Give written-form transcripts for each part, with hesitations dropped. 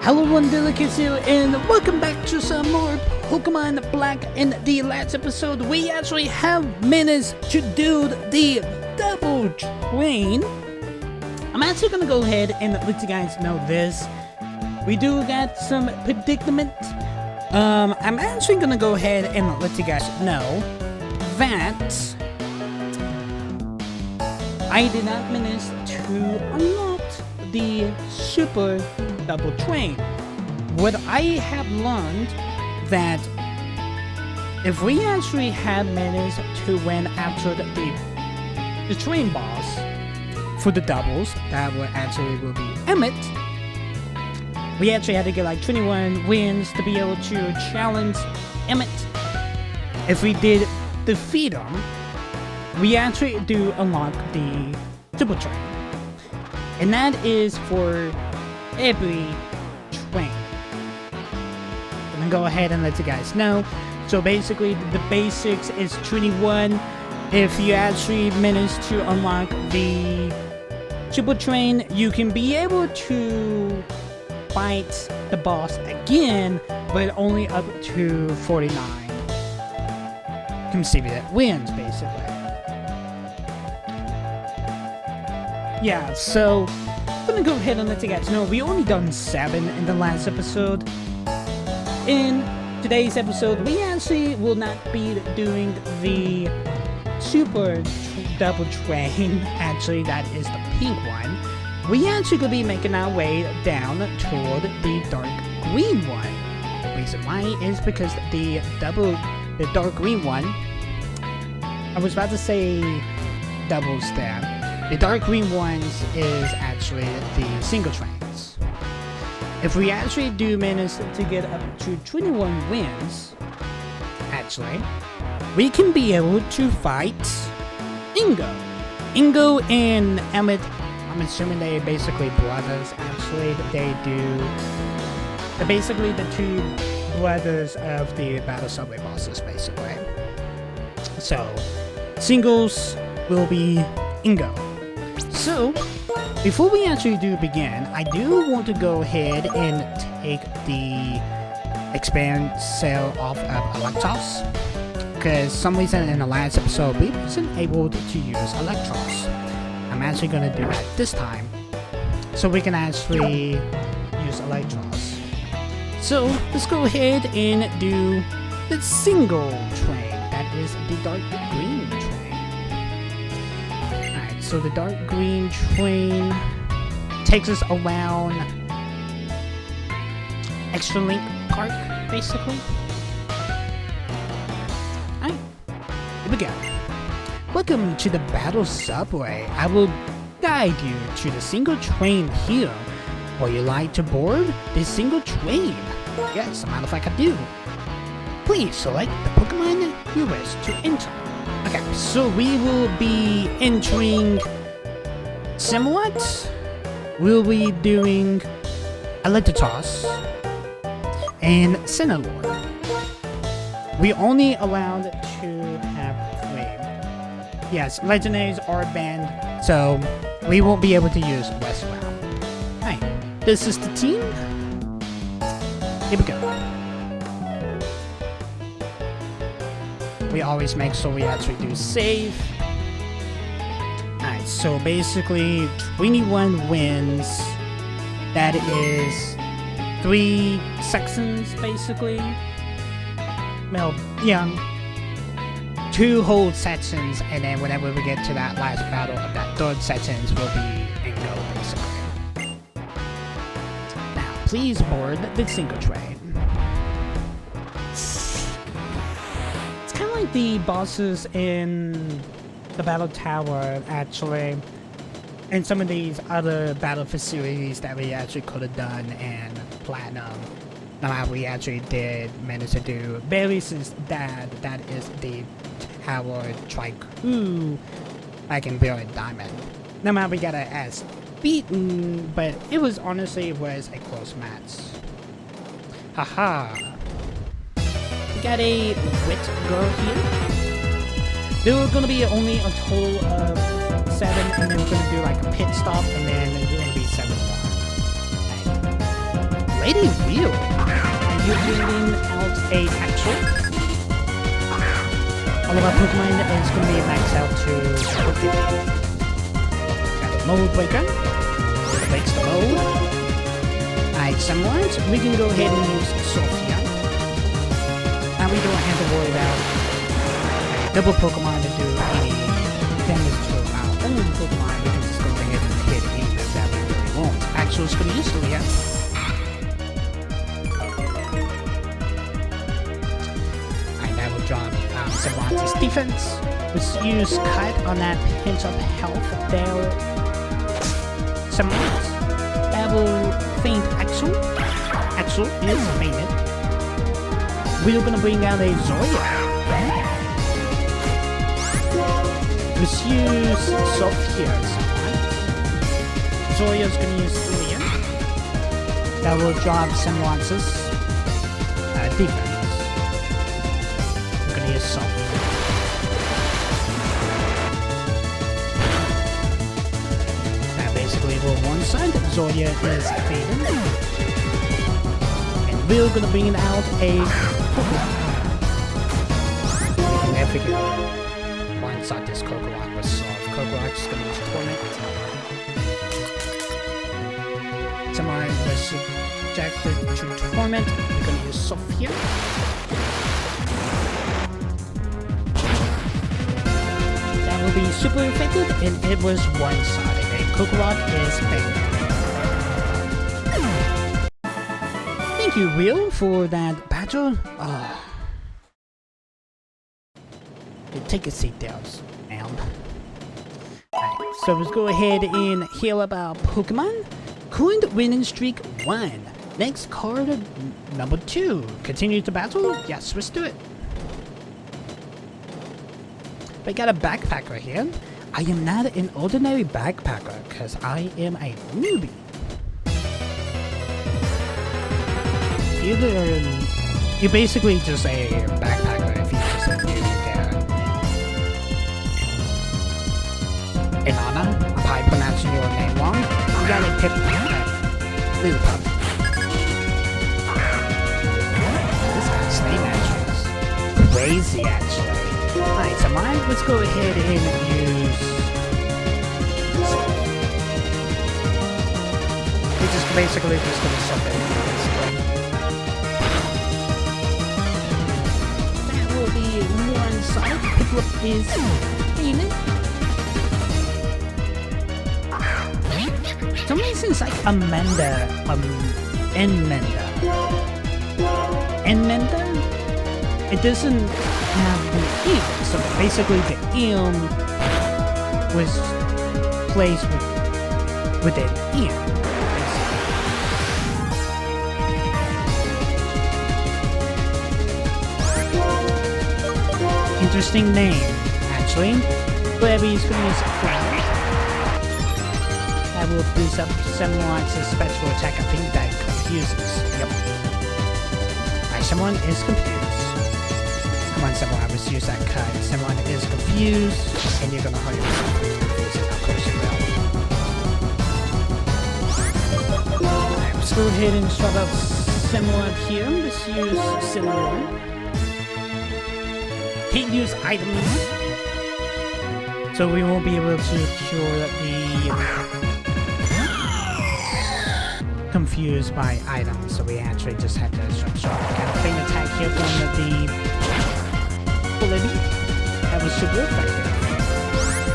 Hello everyone, Delicacy, and welcome back to some more Pokemon Black. In the last episode, we actually have minutes to do the double train. I'm actually gonna go ahead and let you guys know this. We do got some predicament. I'm actually gonna go ahead and let you guys know that I did not manage to unlock the super double train. What I have learned that if we actually had managed to win after the train boss for the doubles, that will be Emmett. We actually had to get like 21 wins to be able to challenge Emmett. If we did defeat him, we actually do unlock the super train. And that is for every train. I'm gonna go ahead and let you guys know. So basically, the basics is 21. If you actually manage to unlock the super train, you can be able to fight the boss again, but only up to 49 consecutive wins, basically. Yeah, so I'm gonna go ahead and let you guys know we only done 7 in the last episode. In today's episode, we actually will not be doing the super double train. Actually, that is the pink one. We actually gonna be making our way down toward the dark green one. The reason why is because the dark green one, I was about to say doubles there. The dark green ones is actually the single trains. If we actually do manage to get up to 21 wins, actually, we can be able to fight Ingo. Ingo and Emmett, I'm assuming they're basically brothers, actually. They're basically the two brothers of the Battle Subway bosses, basically. So, singles will be Ingo. So, before we actually do begin, I do want to go ahead and take the expand sale off of Electros, because some reason in the last episode we wasn't able to use Electros. I'm actually going to do that this time, so we can actually use Electros. So, let's go ahead and do the single train, that is the dark green train. So the dark green train takes us around Extra Link Park, basically. Alright, here we go. Welcome to the Battle Subway. I will guide you to the single train here. Would you like to board this single train? Yes, as a matter of fact, I do. Please select the Pokemon you wish to enter. Okay, so we will be entering Simwat. We'll be doing Electrotoss and Cinelord. We only allowed to have 3. Yes, legendaries are banned, so we won't be able to use Westbound. Hi, this is the team. Here we go. We always make sure we actually do save. Alright, so basically 21 wins. That is 3 sections, basically. Well, yeah. 2 whole sections, and then whenever we get to that last battle of that third sections will be Ingo, basically. Now, please board the single train. The bosses in the battle tower, actually, and some of these other battle facilities that we actually could have done in Platinum. Now we actually did manage to do Barry's dad, that is the tower Triku back in Brilliant Diamond. Now we got it as beaten, but it was honestly a close match. Haha. Got a wit girl here. There are gonna be only a total of 7, and then we're gonna do like a pit stop, and then it's gonna be 7 more. Lady Wheel. Are you bringing out a actual? All of our Pokemon is going to be maxed out to level 50. Got a Mold Breaker. Breaks the mold. Alright, somewhat. We can go ahead and use Sophia. And we don't have to worry about double Pokemon to do any damage to our own Pokemon. We can just go ahead and hit either that we really want. Actual's going to use Sophia. Alright, that will drop Savante's defense. Let's use Cut on that pinch of health there. Somewhat. That will faint Axel. Axel is fainted. We're gonna bring out a Zoya. Let's use Sophia. Zoya's gonna use Zoya. That will drop Semwance's defense. We're gonna use Sophia. One side, Zoya is fading. And we're gonna bring out a Pokemon. I figured one side this Pokemon was solved. Pokemon is gonna use Torment. Someone was subjected to Torment. We're gonna use Sophia. That will be super effective, and it was one-sided. Kokorok is fake. Thank you, Will, for that battle. Take a seat there, ma'am. Alright, so let's go ahead and heal up our Pokemon. Current winning streak 1. Next card, number 2. Continue the battle? Yes, let's do it. We got a backpack right here. I am not an ordinary backpacker, because I am a newbie. You're basically just a backpacker if you just a newbie there. Inanna, I'm probably pronouncing your name wrong. You gotta pick Little Pup. This guy's name actually is crazy, actually. Alright, so mine, let's go ahead and use... We're just basically just gonna suck it. That will be one side. Pickup is Phoenix. For some reason it's like Amanda. Enmenda? It doesn't have the E, so basically the M was placed with an M. Interesting name, actually. Whatever's going to use Flower. That will boost up Semwance's special attack. I think that confuses. Yep. Alright, someone is confused. Come on, someone, let's use that cut. Someone is confused, and you're gonna hurt yourself with confusing. Of course you will. Alright, let's go ahead and start out someone here. Let's use Similar. Can't use items, so we won't be able to cure the confused by items. So we actually just have to start a faint attack here from the Libby. That was super effective.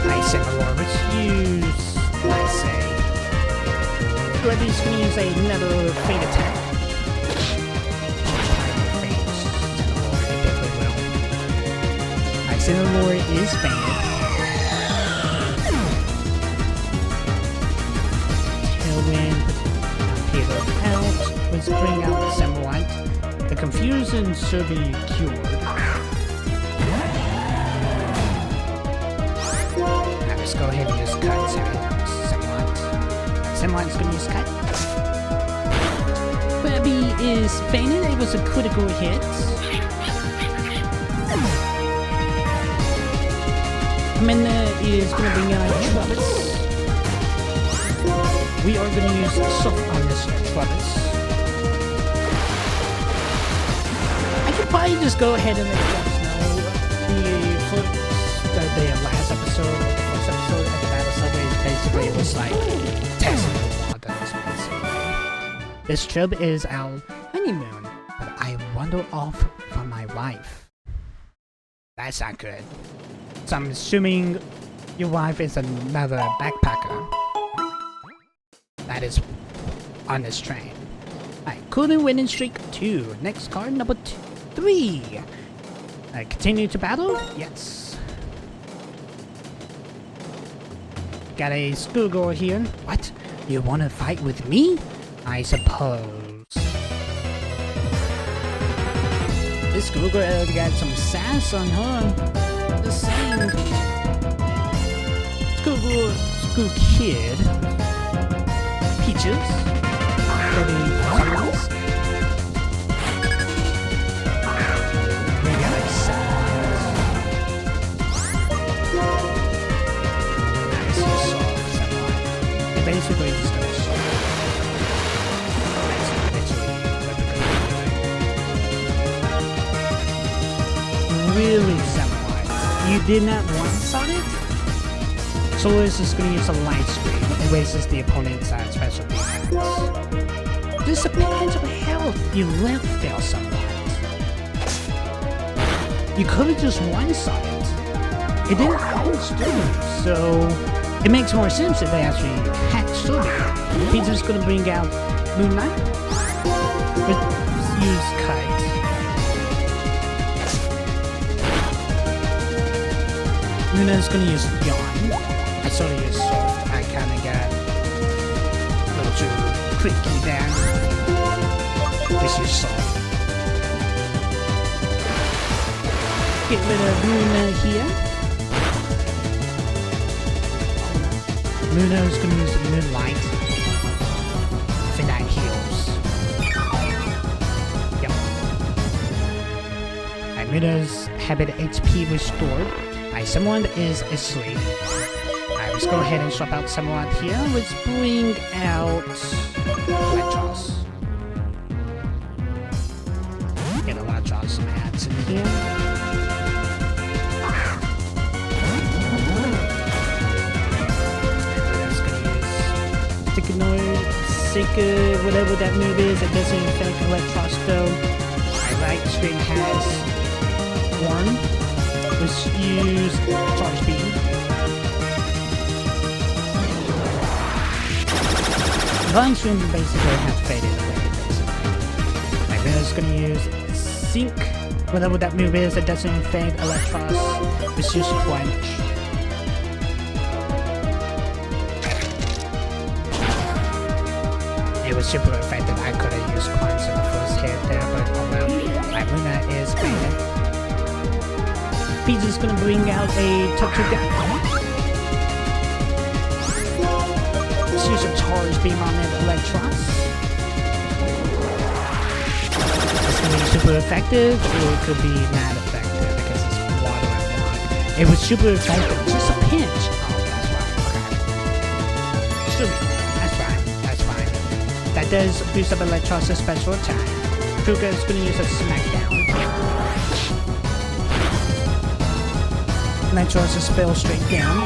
Nice, Similar. Let's use, I say, Libby's gonna use another faint attack. Incineroar is fainted. Tailwind, Peter out. Let's bring out the Semblite. The confusion should be cured. Alright, let's go ahead and use Cut. Semblite's gonna use Cut. Webby is fainted. It was a critical hit. Amanda is going to bring out Travis. We are going to use Soft on this Travis. I just go ahead and let you guys know the last episode, or the first episode of the Battle Subway basically was like testing the waters, basically. This trip is our honeymoon, but I wander off from my wife. That's not good. So I'm assuming your wife is another backpacker that is on this train. Alright, Cooling winning streak 2. Next card, number 3. Continue to battle? Yes. Got a schoolgirl here. What? You want to fight with me? I suppose. This schoolgirl got some sass on her. Just saying. School kid. Peaches. Basically just gonna shoot. Really semi. You did not one-shot it? So this is gonna use a light screen. It raises the opponent's special defense. This depends on health you left there somewhat. You could have just one-shot it. It didn't hold students, so it makes more sense if they actually hack Sylvia. He's just gonna bring out Moonlight. Let's use Kite. Luna's gonna use Yawn. I sort of use Soft. I kinda got a little too clicky there. Let's use Soft. Get rid of Luna here. Luna's gonna use the Moonlight. For that heals. Yep. Alright, Luna's habit HP restored. Alright, someone is asleep. Alright, let's go ahead and swap out someone here. Let's bring out Electros. Get Electros some hats in here. Sika, whatever that move is, it doesn't affect Electros though. Alright, String has 1. Let's use Charge Beam. Vine Stream basically have faded away, basically. Alright, then it's gonna use Sync, whatever that move is, it doesn't affect Electros. Let's use Quench. It was super effective. I could have used Quench in the first hit there, but oh well. My Luna is faded. Peach is gonna bring out a Tortuga. Let's use a Charge Beam on that Electros. It's gonna be super effective, or it could be not effective because it's water and rock. It was super effective, just a pinch. Oh, that's right. Okay. Should be. That does boost up Electros' special attack. Truga is going to use a Smackdown. Electros is spell straight down.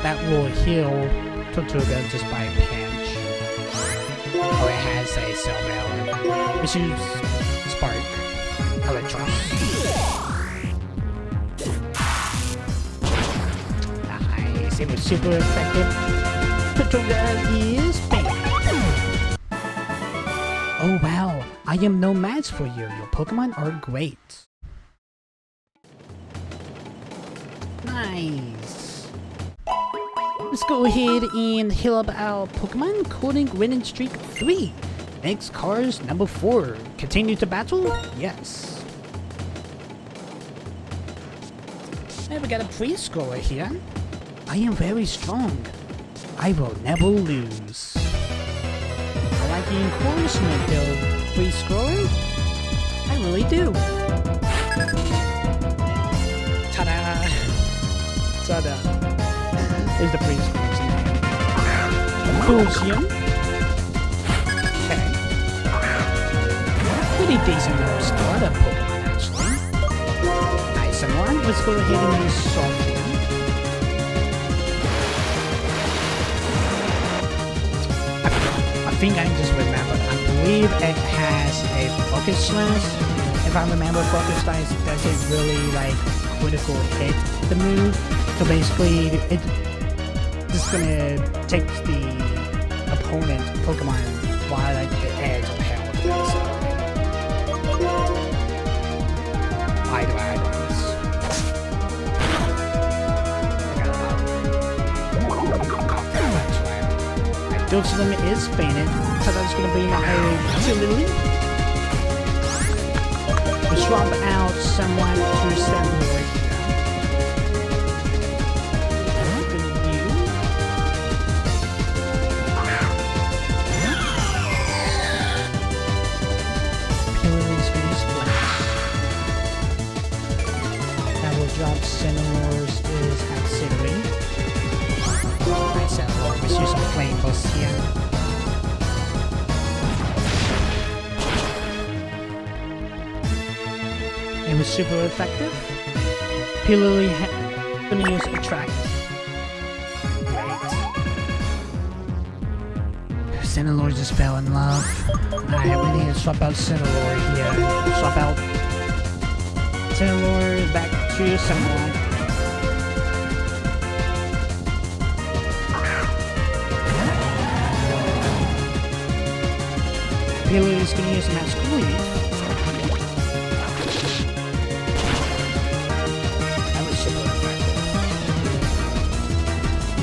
That will heal Tortuga just by a pinch. Oh, it has a Cell Rail. Let's use Spark. Electros. Nice. It was super effective. Tortuga is banned. Oh wow, I am no match for you. Your Pokemon are great. Nice. Let's go ahead and heal up our Pokemon. Coding winning streak 3. Next card's number 4. Continue to battle? Yes. Hey, we got a pre-scorer here. I am very strong. I will never lose. I like the encouragement though, pre-scorer. I really do. Ta-da! Ta-da. Is the pre-scorer's name. Bullshit. Okay. Pretty decent little startup Pokemon actually. Someone, let's go ahead and use Soft here. I think I just remembered. I believe it has a focus slash. If I remember, focus slash doesn't really like critical hit the move. So basically, it just gonna take the opponent Pokemon while like the edge of health. Either items. Dose of them is fainted, so that's gonna be a utility. We swap out someone to stand over here. Drop Centilore's is auxiliary. Nice Centilore. Let's use some flame boost here. It was super effective. Pillory gonna use Attract. Great. Centilore just fell in love. Alright, we need to swap out Centilore here. Swap out Centilore back to someone. Pillory is gonna use Magical Leaf. That was super effective.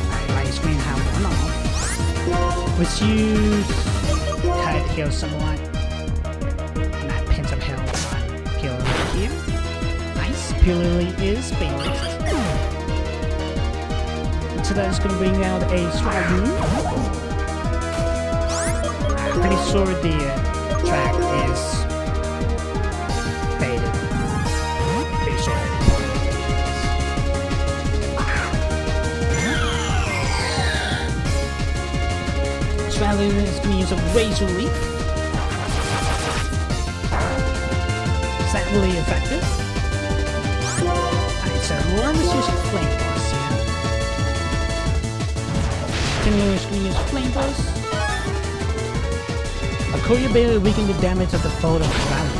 Alright, my screen have one off. Let's use Tide to heal someone. And that pins of health on Pillory here. Pillory is failed. So that's going to bring out a Swagoo. I'm pretty sure the track is faded. Pretty sure. Swagoo is going to use a Razor Leaf. Is that really effective? Let's use a Flame Burst here. Continuing to use Flame Burst. A Courier ability weaken the damage of the foe of Swallow.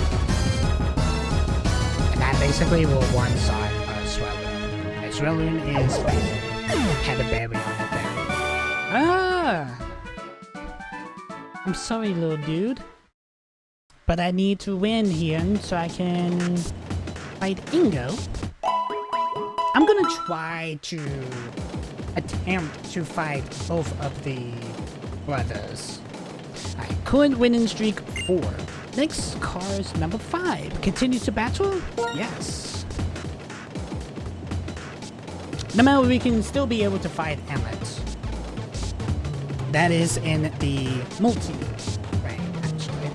And that basically will one-side Swallow. And Swallow is faded. Had a berry on it there. Ah! I'm sorry, little dude. But I need to win here so I can fight Ingo. I'm gonna try to attempt to fight both of the brothers. Alright, current winning streak 4. Next card number 5. Continues to battle? Yes. No matter, we can still be able to fight Emmet. That is in the multi way, actually.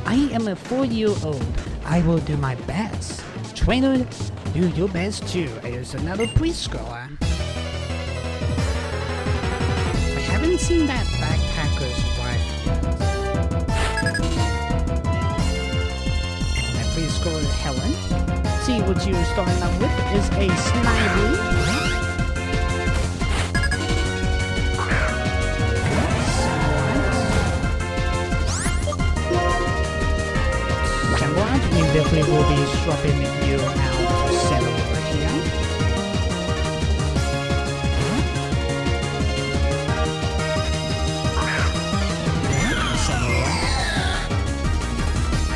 I am a 4-year-old. I will do my best. Trainer, do your best too. There's another preschooler. I haven't seen that backpacker's wife yet. That preschooler Helen. See what you're starting up with is a Snively. We definitely will be swapping you out to Centilore here. Centilore.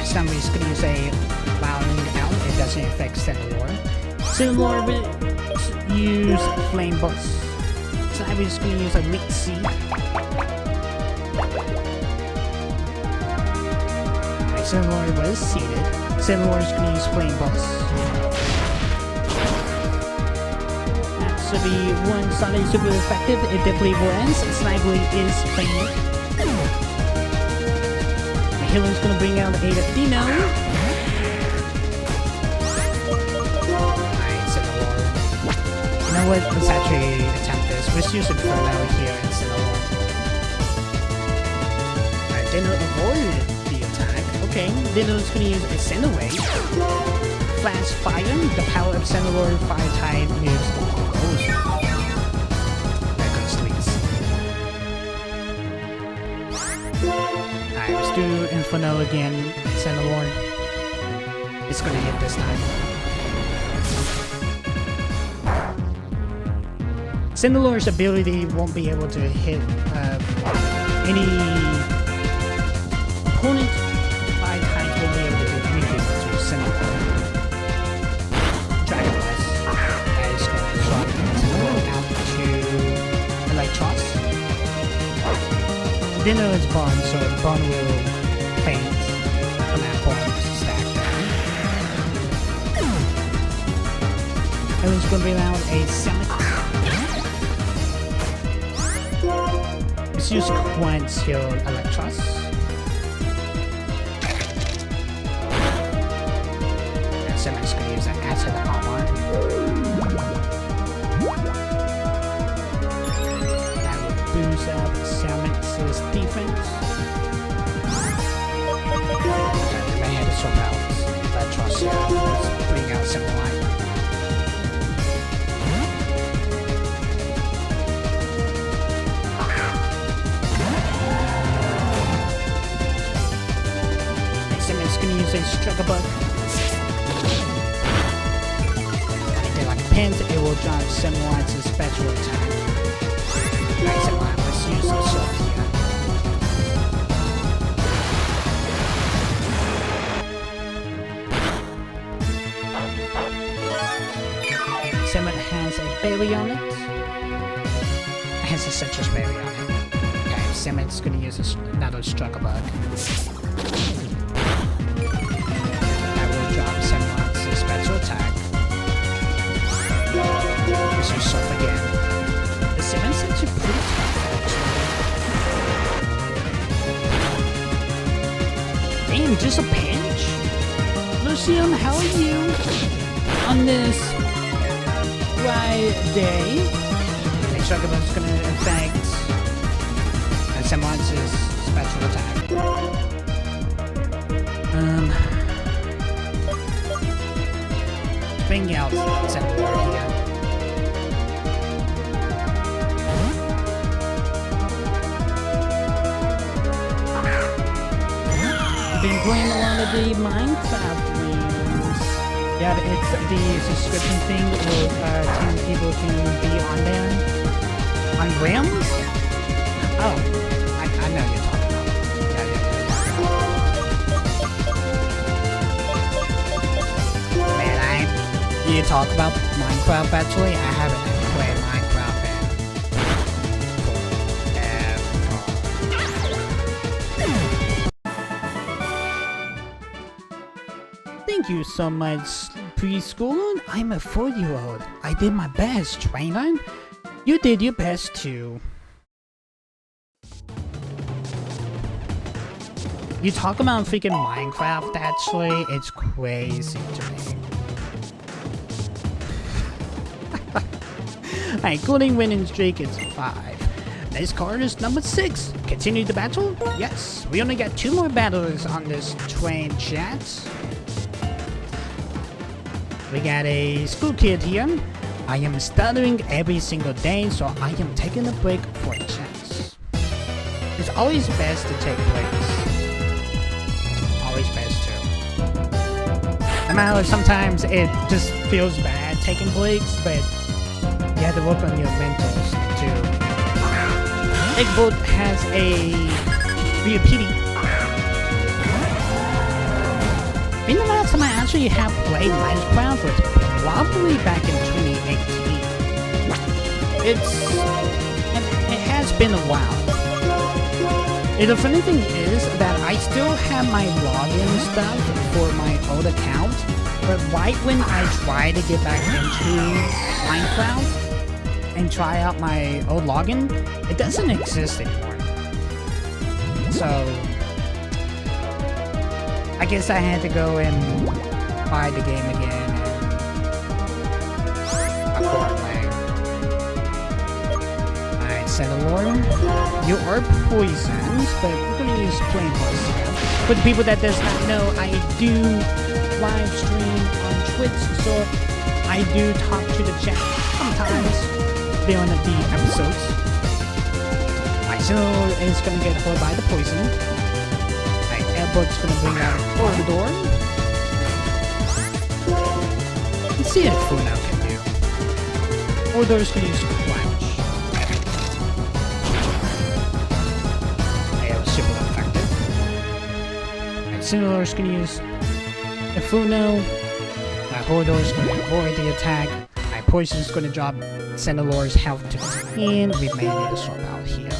Somebody's gonna use a Bowling out. It doesn't affect Centilore. Centilore will use Flame Burst. Somebody's gonna use a Leech Seed. Centilore was seated. Centilore is going to use Flame Burst. That should be one-sided super effective. It definitely was. Snively is fainted. The healer's going to bring out a Dino. Alright, Centilore. You know what? Let's actually attempt this. Let's use Inferno here in Centilore. Alright, Dino avoided. Okay, then it's going to use a Send Away. Flash Fire. The power of Centaur Fire type moves goes. There goes Sleets. Alright, let's do Inferno again. Centaur. It's gonna hit this time. Cinderlore's ability won't be able to hit any opponent. Fire type won't be able to do anything to Cinderlore. Dragon Blast is going to drop Cinderlore out to Electros. Then there is Bond, so Bond will faint from that Bond stack there. And it's going to bring out a Summit. Let's use Quench Heal Electros. And Summit's going to use an Acid Armor. That will boost up Summit's defense. And we may have to swap out Electros here. Let's bring out Summit Light. Use a Struggle Bug. When it like pins, it will drive Semline's special attack. Nice, Semline, let's use the sword here. Semline has a berry on it. It has a citrus berry on it. Okay, Semline's gonna use another Struggle Bug. Special attack. Use yourself again. The Simmons actually pretty tough, actually. Damn, just a pinch? Lucian, how are you on this Friday? Next Shugabun's gonna affect and Semlance's special attack. Bring out Centaur here. I've been playing a lot of the Minecraft games. Yeah, it's the subscription thing with 10 people can be on there. On Rams? Oh, I know you're talking about. Yeah. You talk about Minecraft actually? I haven't played Minecraft in forever. Thank you so much, preschool. I'm a 4-year-old. I did my best, trainer. You did your best too. You talk about freaking Minecraft actually? It's crazy to me. Alright, including winning streak is 5. This card is number 6. Continue the battle? Yes. We only got 2 more battles on this train, chat. We got a school kid here. I am stuttering every single day, so I am taking a break for a chance. It's always best to take breaks. Always best to. No matter, sometimes it just feels bad taking breaks, but you have to work on your mentals too. Eggbot has a Reapedi. I think the last time I actually have played Minecraft was probably back in 2018. It has been a while. And the funny thing is that I still have my login stuff for my old account, but right when I try to get back into Minecraft and try out my old login, it doesn't exist anymore. So I guess I had to go and buy the game again and accordingly. Alright, Centaur, you are poisoned, but we're gonna use plain horse here. For the people that does not know, I do live stream on Twitch Twitch, so I do talk to the chat sometimes during the episodes. My Incineroar is gonna get hurt by the poison. My Airboat's gonna bring out Corridor. Let's see if Funau can do. Corridor's gonna use Crouch. I have super effective. My Incineroar's gonna use Funau. My Corridor's gonna avoid the attack. My Poison's gonna drop Incineroar's health to 10. We may need to swap out here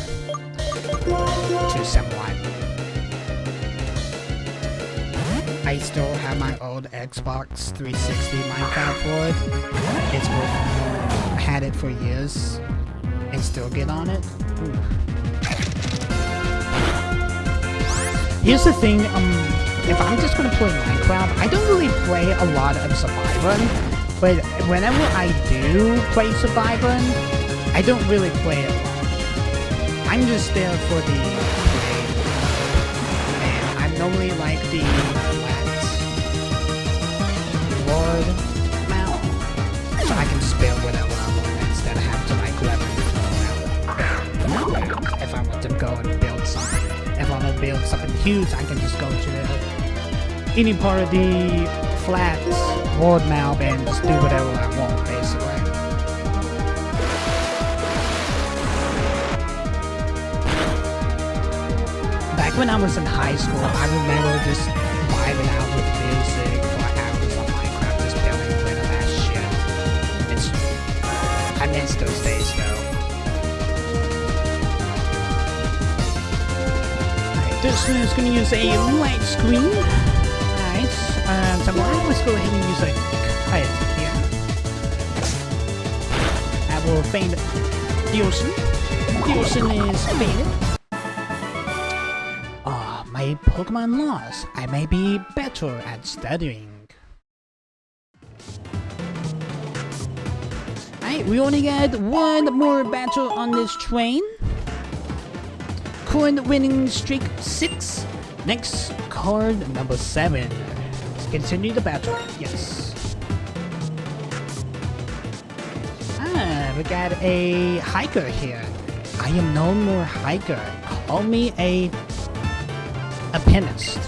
to someone. I still have my old Xbox 360 Minecraft board. It's I had it for years and still get on it. Ooh. Here's the thing, if I'm just gonna play Minecraft, I don't really play a lot of Survivor, but whenever I do play Survivor, I don't really play it long. I'm just there for the play, and I'm normally like the Lord mount, so I can spell whatever I want instead of having to like level if I want to go and build something. If I want to build something huge, I can just go to any part of the flat world map and just do whatever I want, basically. Back when I was in high school, I remember just vibing out with music for hours on Minecraft, just building random ass shit. I miss those days though. Alright, this one is gonna use a light screen. Alright, so let's go ahead and use a kite here. I will feign the ocean. The ocean is faded. My Pokemon lost. I may be better at studying. Alright, we only got one more battle on this train. Current winning streak 6. Next card number 7. Let's continue the battle. Yes. We got a hiker here. I am no more hiker. Call me a alpinist.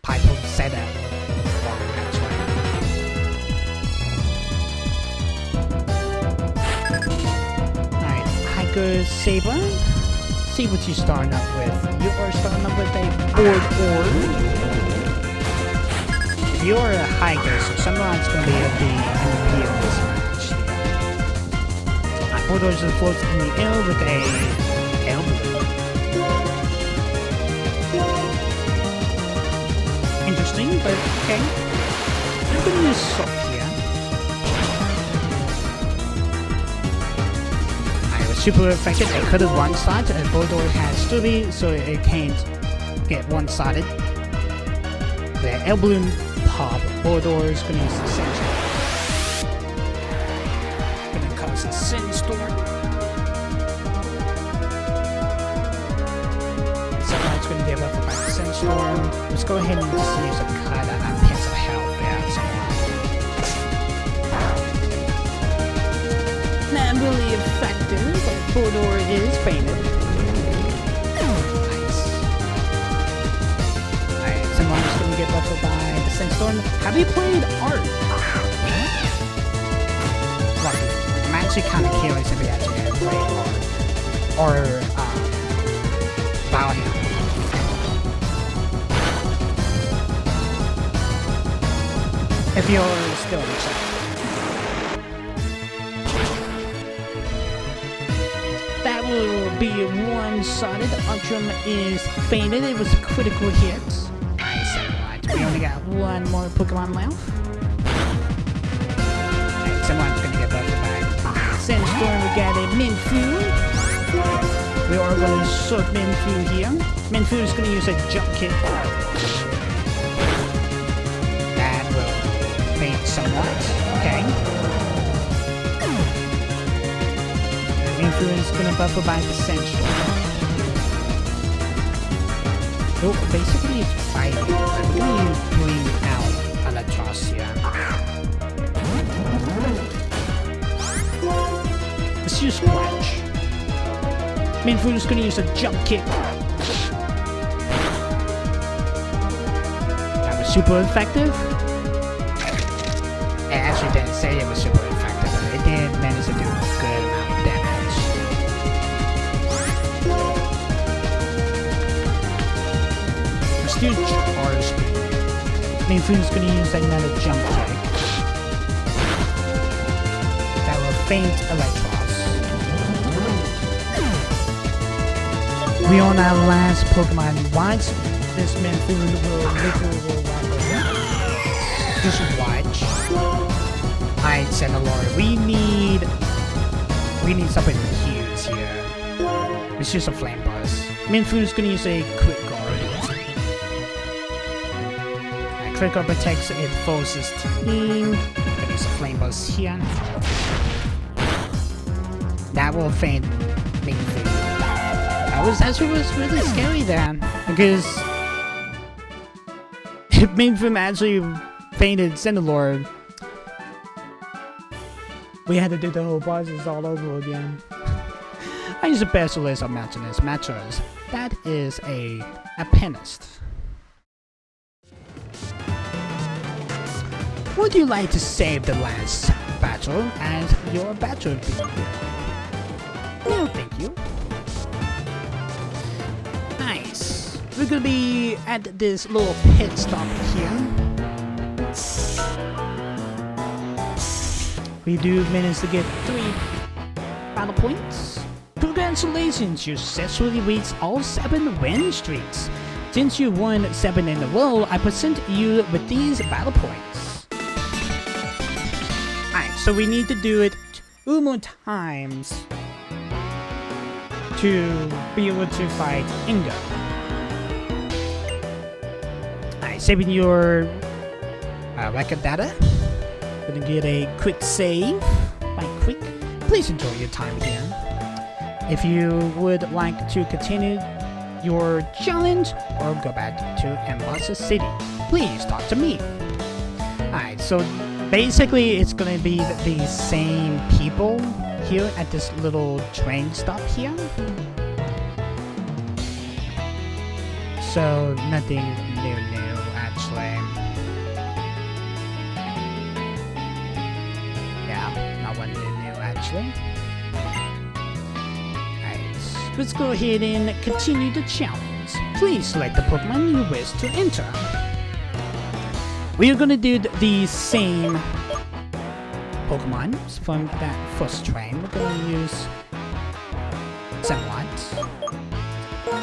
Piper said that. Alright, hiker Saber. See what you're starting up with. You are starting up with a board orb. If you're a hiker, so someone's going to be at the MVP of this match. Board orb floats in the air with a elbow. Interesting, but okay. I'm gonna use soft here. I was super effective. I could have one-sided, and Boldor has Stubby, so it can't get one-sided. The air balloon pop. Boldor is gonna use the central. Gonna cause a sandstorm. Someone's gonna give up about the sandstorm. Let's go ahead and just use a cut on that piece of health there. Not really effective, but Boldor is fainted. Nice. Alright, someone's gonna get buffed by the sandstorm. Have you played Art? Lucky. I'm actually kind of curious if you actually have played Art. Or, Valheim. If you're still in the chat. That will be one-sided. Ultram is fainted. It was a critical hit. Nice, alright. We only got one more Pokemon left. Alright, someone's gonna get buffed by Sandstorm. We got a Minfu. We are going to sort Minfu here. Minfu is going to use a jump kick. That will faint somewhat. Okay. Minfu is going to buffer by the Sandstorm. So basically it's fighting. I'm going to bring out Albatros here. use Quench. Main Food is gonna use a Jump Kick. That was super effective. It actually didn't say it was super effective, but it did manage to do a good amount of damage. Let's do Charge Speed. Main Food is gonna use another Jump Kick. That will faint Electros. We on our last Pokemon. Watch this Main Food will literally walk over. Just watch. Alright, Senalor, we need something huge here. Let's use a Flame Buzz. Main Food is gonna use a Quick Guard. Quick Guard protects its forces team. Gonna use a Flame Buzz here. That will faint Main Food. That was really scary then, because Main Food actually fainted Senalor. We had to do the whole bosses all over again. I use a Basilisk on Matros. That is a Penist. Would you like to save the last battle as your battle begins? No, thank you. Nice. We're gonna be at this little pit stop here. We do manage to get 3 battle points. Congratulations, you successfully reached all 7 win streaks. Since you won 7 in a row, I present you with these battle points. Alright, so we need to do it 2 more times to be able to fight Ingo. Alright, saving your record data. Gonna get a quick save. By quick, please enjoy your time here. If you would like to continue your challenge or go back to Embossa City, please talk to me. Alright, so basically it's gonna be the same people here at this little train stop here. So nothing new actually. Yeah, not one new actually. Alright, let's go ahead and continue the challenge. Please select the Pokemon you wish to enter. We are gonna do the same Pokemon from that first train. We're gonna use Semlot,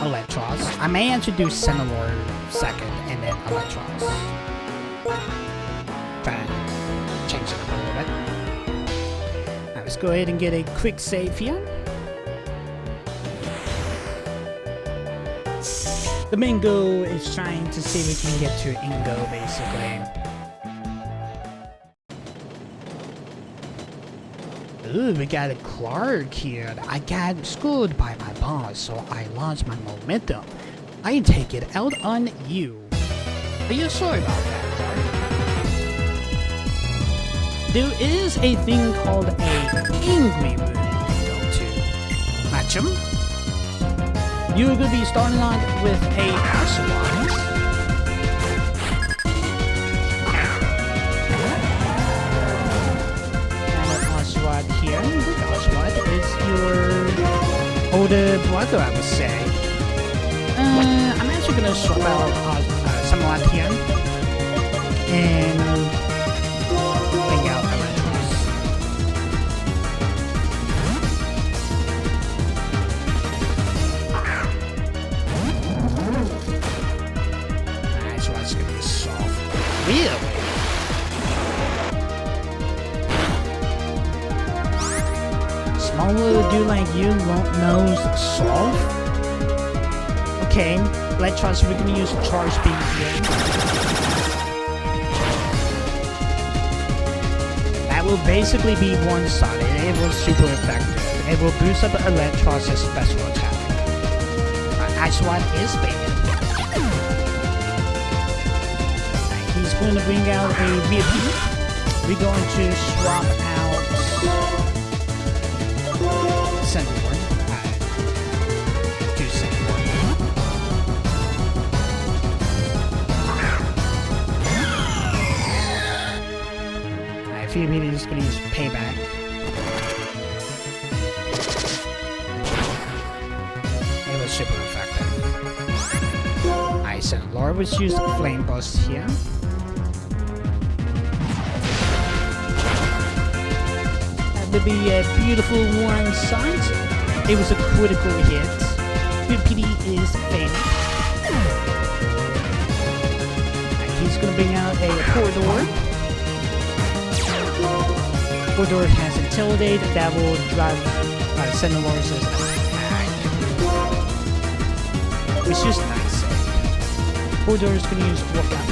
Electros. I may actually do Senalor second and then Electros. Try to change it up a little bit. Alright, let's go ahead and get a quick save here. The main goal is trying to see if we can get to Ingo, basically. Ooh, we got a Clark here. I got schooled by my boss, so I lost my momentum. I take it out on you. Are you sorry about that, Clark? There is a thing called a Angry Mood you can go to. Match him. You're gonna be starting on with a Ocelot. Ocelot here. Look, Ocelot is your older brother, I would say. I'm actually gonna swap out Semlot here and bring out Electros. Nice, well, that's gonna be soft. Really? Small little dude like you won't know soft? Okay, Electros, we're gonna use Charge Beam here. That will basically be one-sided. It was super effective. It will boost up Electros' special attack. Ocelot is baited. He's going to bring out a VP. We're going to swap out Sandlord. To Sandlord. Alright, VP is gonna use Payback. It was super effective. Alright, Sandlord was used Flame Burst here. To be a beautiful one sight. It was a critical hit. VPD is fainted. He's gonna bring out a Corridor. Corridor has Intimidate that will drive Sentinel's attack. Which is nice. Corridor is gonna use Walkout.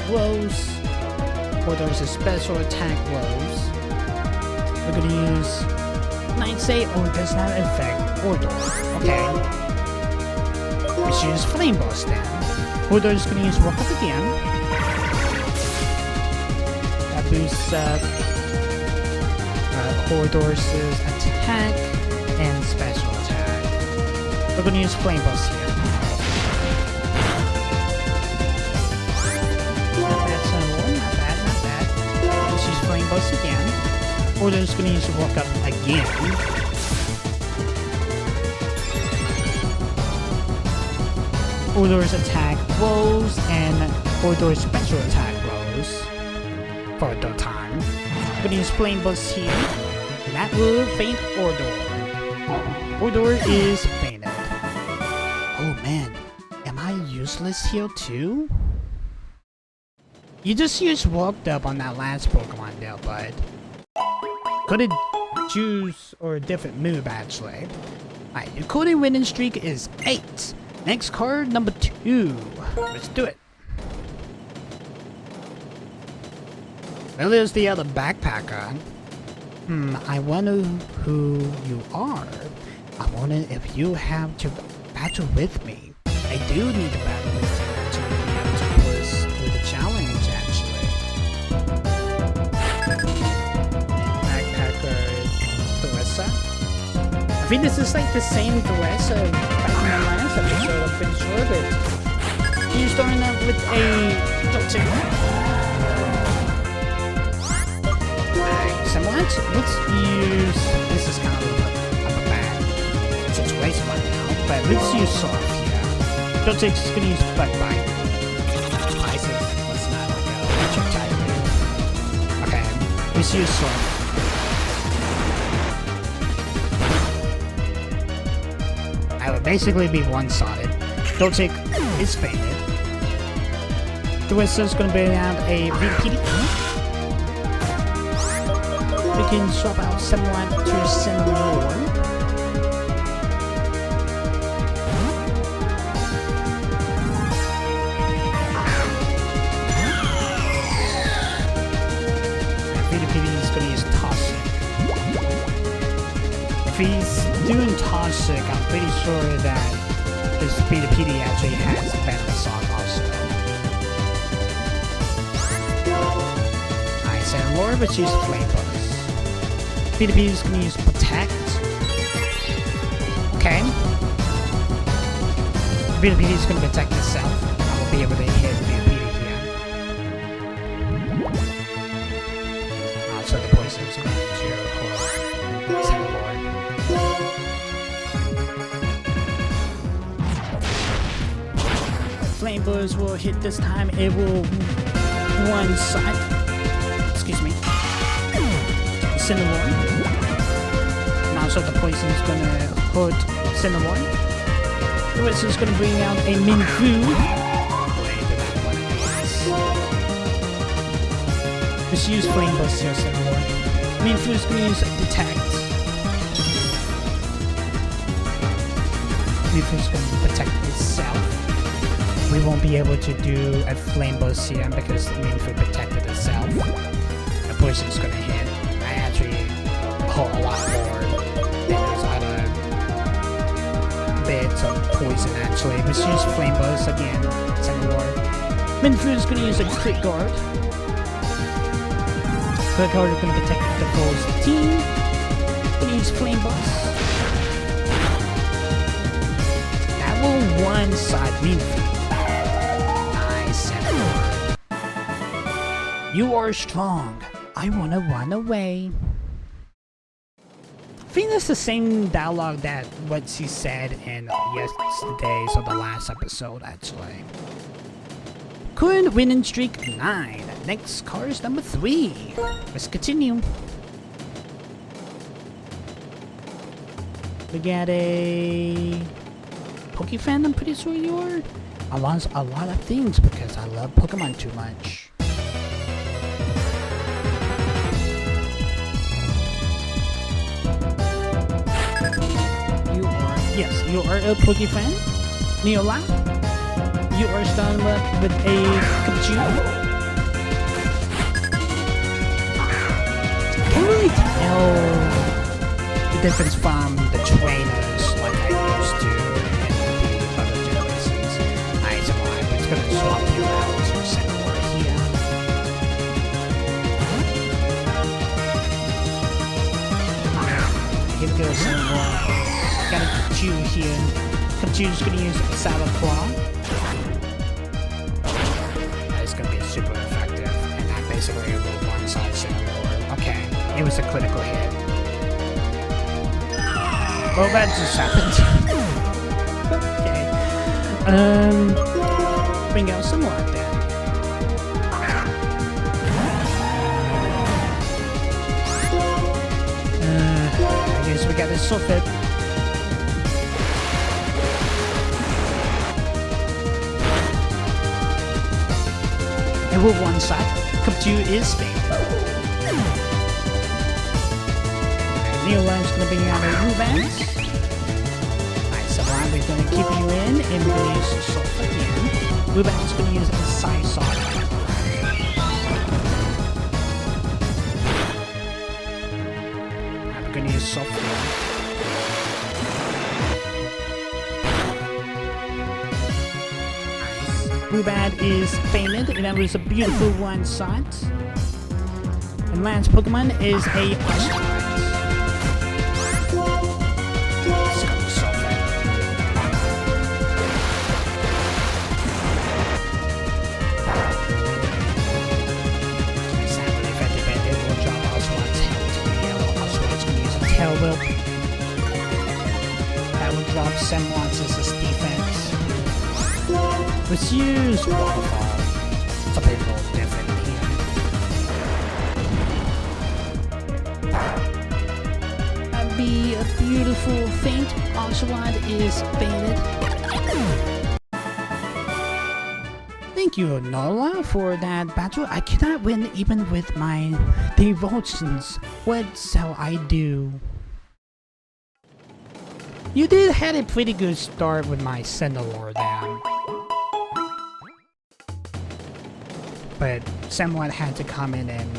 Blows. Corridor's special attack blows. We're gonna use Night Save, or does not affect Corridor. Okay. Let's use Flame Burst then. Corridor's gonna use Walk Up again. That boosts Corridor's attack and special attack. We're gonna use Flame Burst here. Flame Burst again. Corridor's gonna use Walk Up again. Corridor's attack rolls and Corridor's special attack rolls for the third time. Gonna use Flame Burst here. That will faint Corridor. Corridor is fainted. Oh man, am I useless here too? You just used Walked Up on that last Pokemon there, bud. Could've choose or a different move actually. Alright, your coding winning streak is 8. Next card, number 2. Let's do it. Well, there's the other backpacker. I wonder who you are. I wonder if you have to battle with me. I do need to battle with you to be able to push through the challenge, actually. Backpacker Theresa. I think this is like the same Theresa back in the last episode, I'm pretty sure of it. You're starting out with a Doctor. Somewhat. Let's use. This is kind of a bad situation right now, but let's use Soft here. Jotix is gonna use Butt Bite. Spices. Let's not like a type. Okay, let's use Soft. I would basically be one-sided. Jotix is fainted. The Whistler's gonna bring out a VPD. We can swap out someone to send more. VPD is going to use Toxic. If he's doing Toxic, I'm pretty sure that this VPD actually has Venom Sock also. I said Laura, but she's Flame Bug. PDP is going to use Protect. Okay. PDP is going to protect itself. I will be able to hit PDP here. So the poison is going to second board. Flame Buzz will hit this time. It will one side. Excuse me. Cinnamon. Now, so the poison is gonna hurt Cinnamon. The rest is gonna bring out a Minfu. Just use Flame Burst here, Cinnamon. Minfu is gonna use Detect. Minfu is gonna protect itself. We won't be able to do a Flame Burst here because Minfu protected itself. The poison is gonna hit. A lot more than those other bits of poison actually. Let's use Flame Buzz again. Second ward. Minfu is gonna use a Crit Guard. Quick card is going to protect the foe's team. Gonna use Flame Bus. That will one-side me. Nice. You are strong. I wanna run away. I think that's the same dialogue that what she said in yesterday's or the last episode, actually. Current winning streak 9. Next card is number 3. Let's continue. We got a Pokefan, I'm pretty sure you are. I want a lot of things because I love Pokemon too much. Yes, you are a Pokefan. Neola. You are starting with a Pikachu. Can't really tell the difference from the trainers like I used to in the other generations. Alright, so I'm just gonna swap you out for Senor here. Here we go, Senor. Got a Pikachu here. Pikachu's gonna use Saddle Claw. That is gonna be super effective. And that basically will one-side Senor. Okay, it was a critical hit. Well, that just happened. Okay. Bring out some more then. I guess we got a Sulfit. And with one side, Pikachu is fake. Neola is going to bring out a Rubans. Nice, Around is going to keep you in, and we're going to use Salt again. Rubans is going to use a Psy-Salt. I'm going to use Salt again. Rubad is fainted, and that was a beautiful one-shot. And Lance Pokemon is a Oshawott. Let's go Sulfur. It's not really effective, but it will drop Oshawott's health to the yellow. Oshawott's going to use a Tail Whip. That will drop Semwance's defense. Let's use Waterfall. Something a little different here. That'd be a beautiful feint. Oshawott is fainted. Thank you, Nola, for that battle. I cannot win even with my devotions. What shall I do? You did had a pretty good start with my Cinderlord there. But someone had to come in and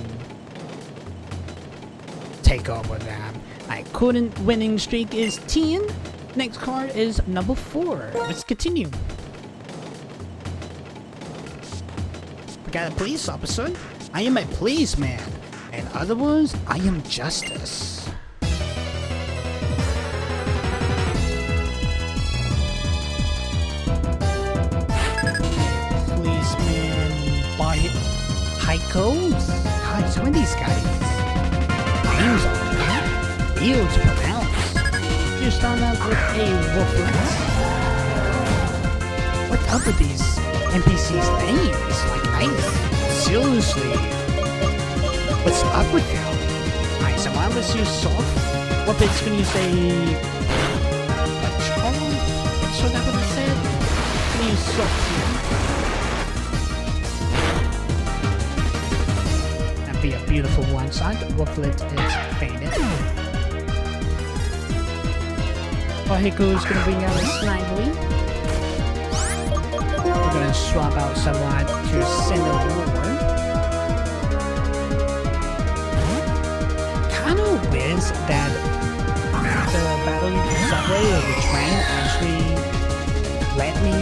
take over that. My current winning streak is 10. Next card is number 4. Let's continue. We got a police officer. I am a policeman. In other words, I am justice. Heikos? God, some of these guys' names are weird to pronounce. You're starting out with a Wolflet. What's up with these NPCs' names? Like, seriously. What's up with them? Alright, so I'm gonna use Soft. What bit's gonna use a charm? I'm sure that's what it said. I'm gonna use Soft here. Be a beautiful one side. Wolflet is fainted. Ohiko's gonna bring out a Snively. We're gonna swap out someone to send a war. Kinda wish that the battle subway or the train actually let me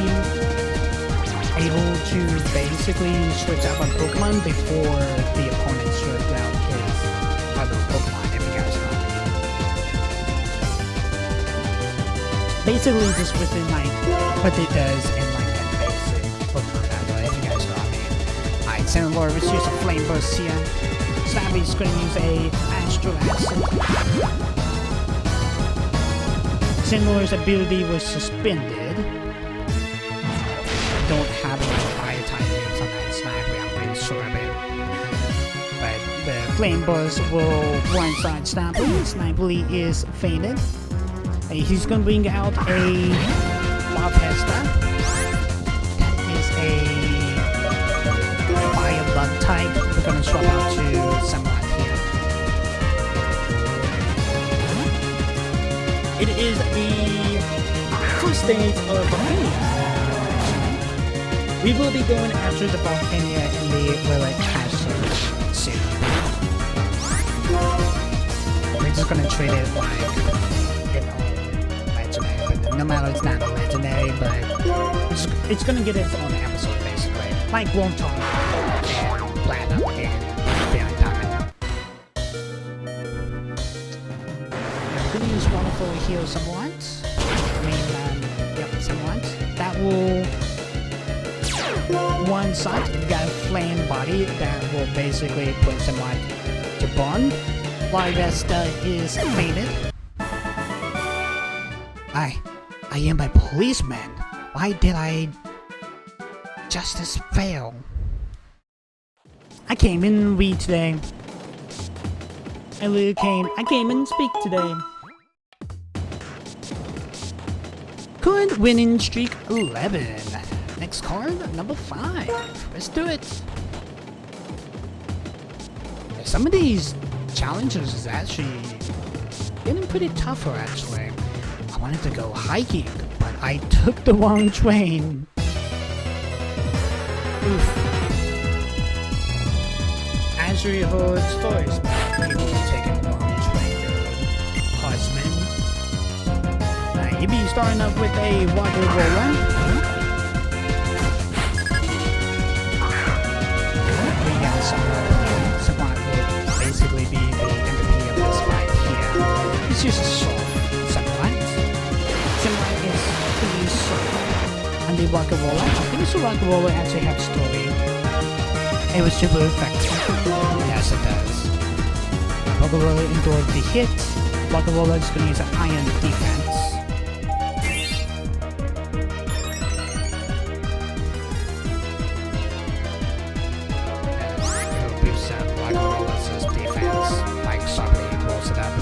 able to basically switch out my Pokemon before the opponent switched out his basically just within like what it does in like that basic Pokemon battle, if you guys know what I mean. Alright, Sandlord, let's use a Flame Burst here. Snappy's gonna use a Astro Acid. Sandlord's ability was suspended. Don't have any fire type moves on that Snappy, I'm pretty sure of it. But the Flame Burst will one-shot Snappy. Snappy is fainted. He's gonna bring out a Lopesta. That is a Fire Bug type. We're gonna swap out to Somewhat here. It is the first stage of Volcania. We will be going after the Volcania in the Relic Castle soon. We're just gonna treat it like no matter it's not a legendary, but it's gonna get its own episode basically. Like Wonton and Platinum and Beyond Diamond. I'm gonna use Wonderful Heal somewhat. Yep, somewhat. That will one side, you got a flame body that will basically put somewhat to burn. Larvesta is fainted. I am a policeman. Why did I justice fail? I came in read today. I came in speak today. Current winning streak 11. Next card, number 5. Let's do it. Some of these challenges is actually getting pretty tougher actually. I wanted to go hiking, but I took the wrong train. Oof. As we heard stories about people taking the wrong train, Horseman. You'll be starting up with a water roller. We got someone will basically be the MVP of this fight here. It's just a soft sunlight. Sunlight is pretty soft. And the rocket roller. I think the rocket roller actually has story. It was super effective. Yes, it does. Rocket roller endured the hit. Rocket roller is going to use an iron defense.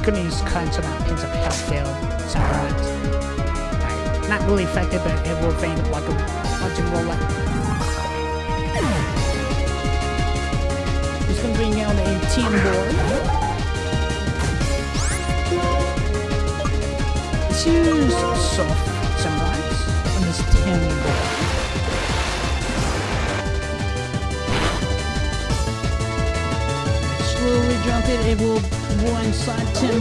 Couldn't use current so that pins of health fail somewhat. Not really effective, but it will faint like a punching roller. He's gonna bring out a team board. Let's use soft somewhat on this team board. Slowly jump it, it will one side Team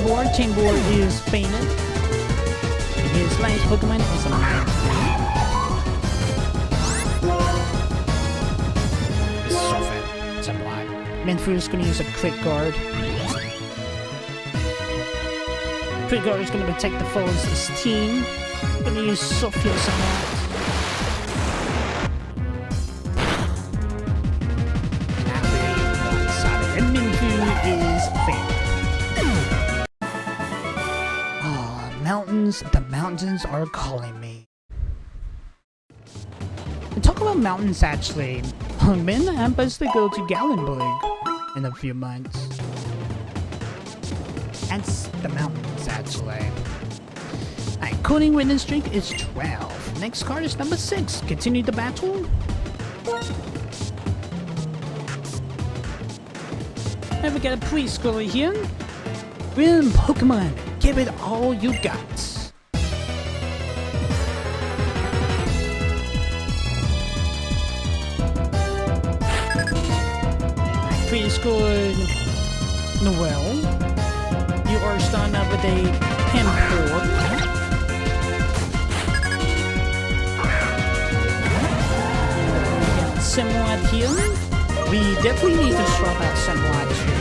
board is fainted. His last Pokemon is a man. It's so fat. It's a blind. Manfu is gonna use a Crit Guard. Crit Guard is gonna protect the foe's team. Gonna use Sophia somewhat. The mountains are calling me. And talk about mountains actually. I'm supposed to go to Gallenberg in a few months. That's the mountains actually. Alright, coding winning streak is 12. Next card is number 6. Continue the battle. Have we got a preschool here? Win Pokemon, give it all you got. Preschool Noel, you are starting up with a Hempboard. Somewhat here. We definitely need to swap out somewhat here.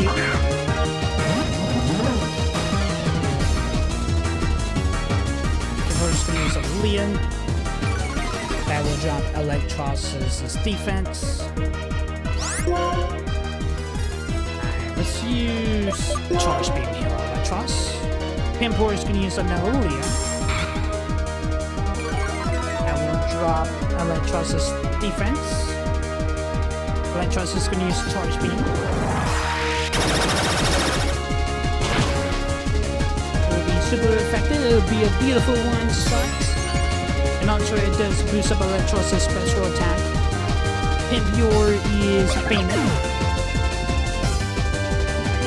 you. First, gonna use a Leon. That will drop Electrosis' defense. Alright, let's use Charge Beam here on Electros. Pimpor is gonna use another Leon. That will drop Electrosis' defense. Electros is gonna use Charge Beam. Super effective. It'll be a beautiful one shot. And also it does boost up Electrosis' special attack. Pimpior is famous.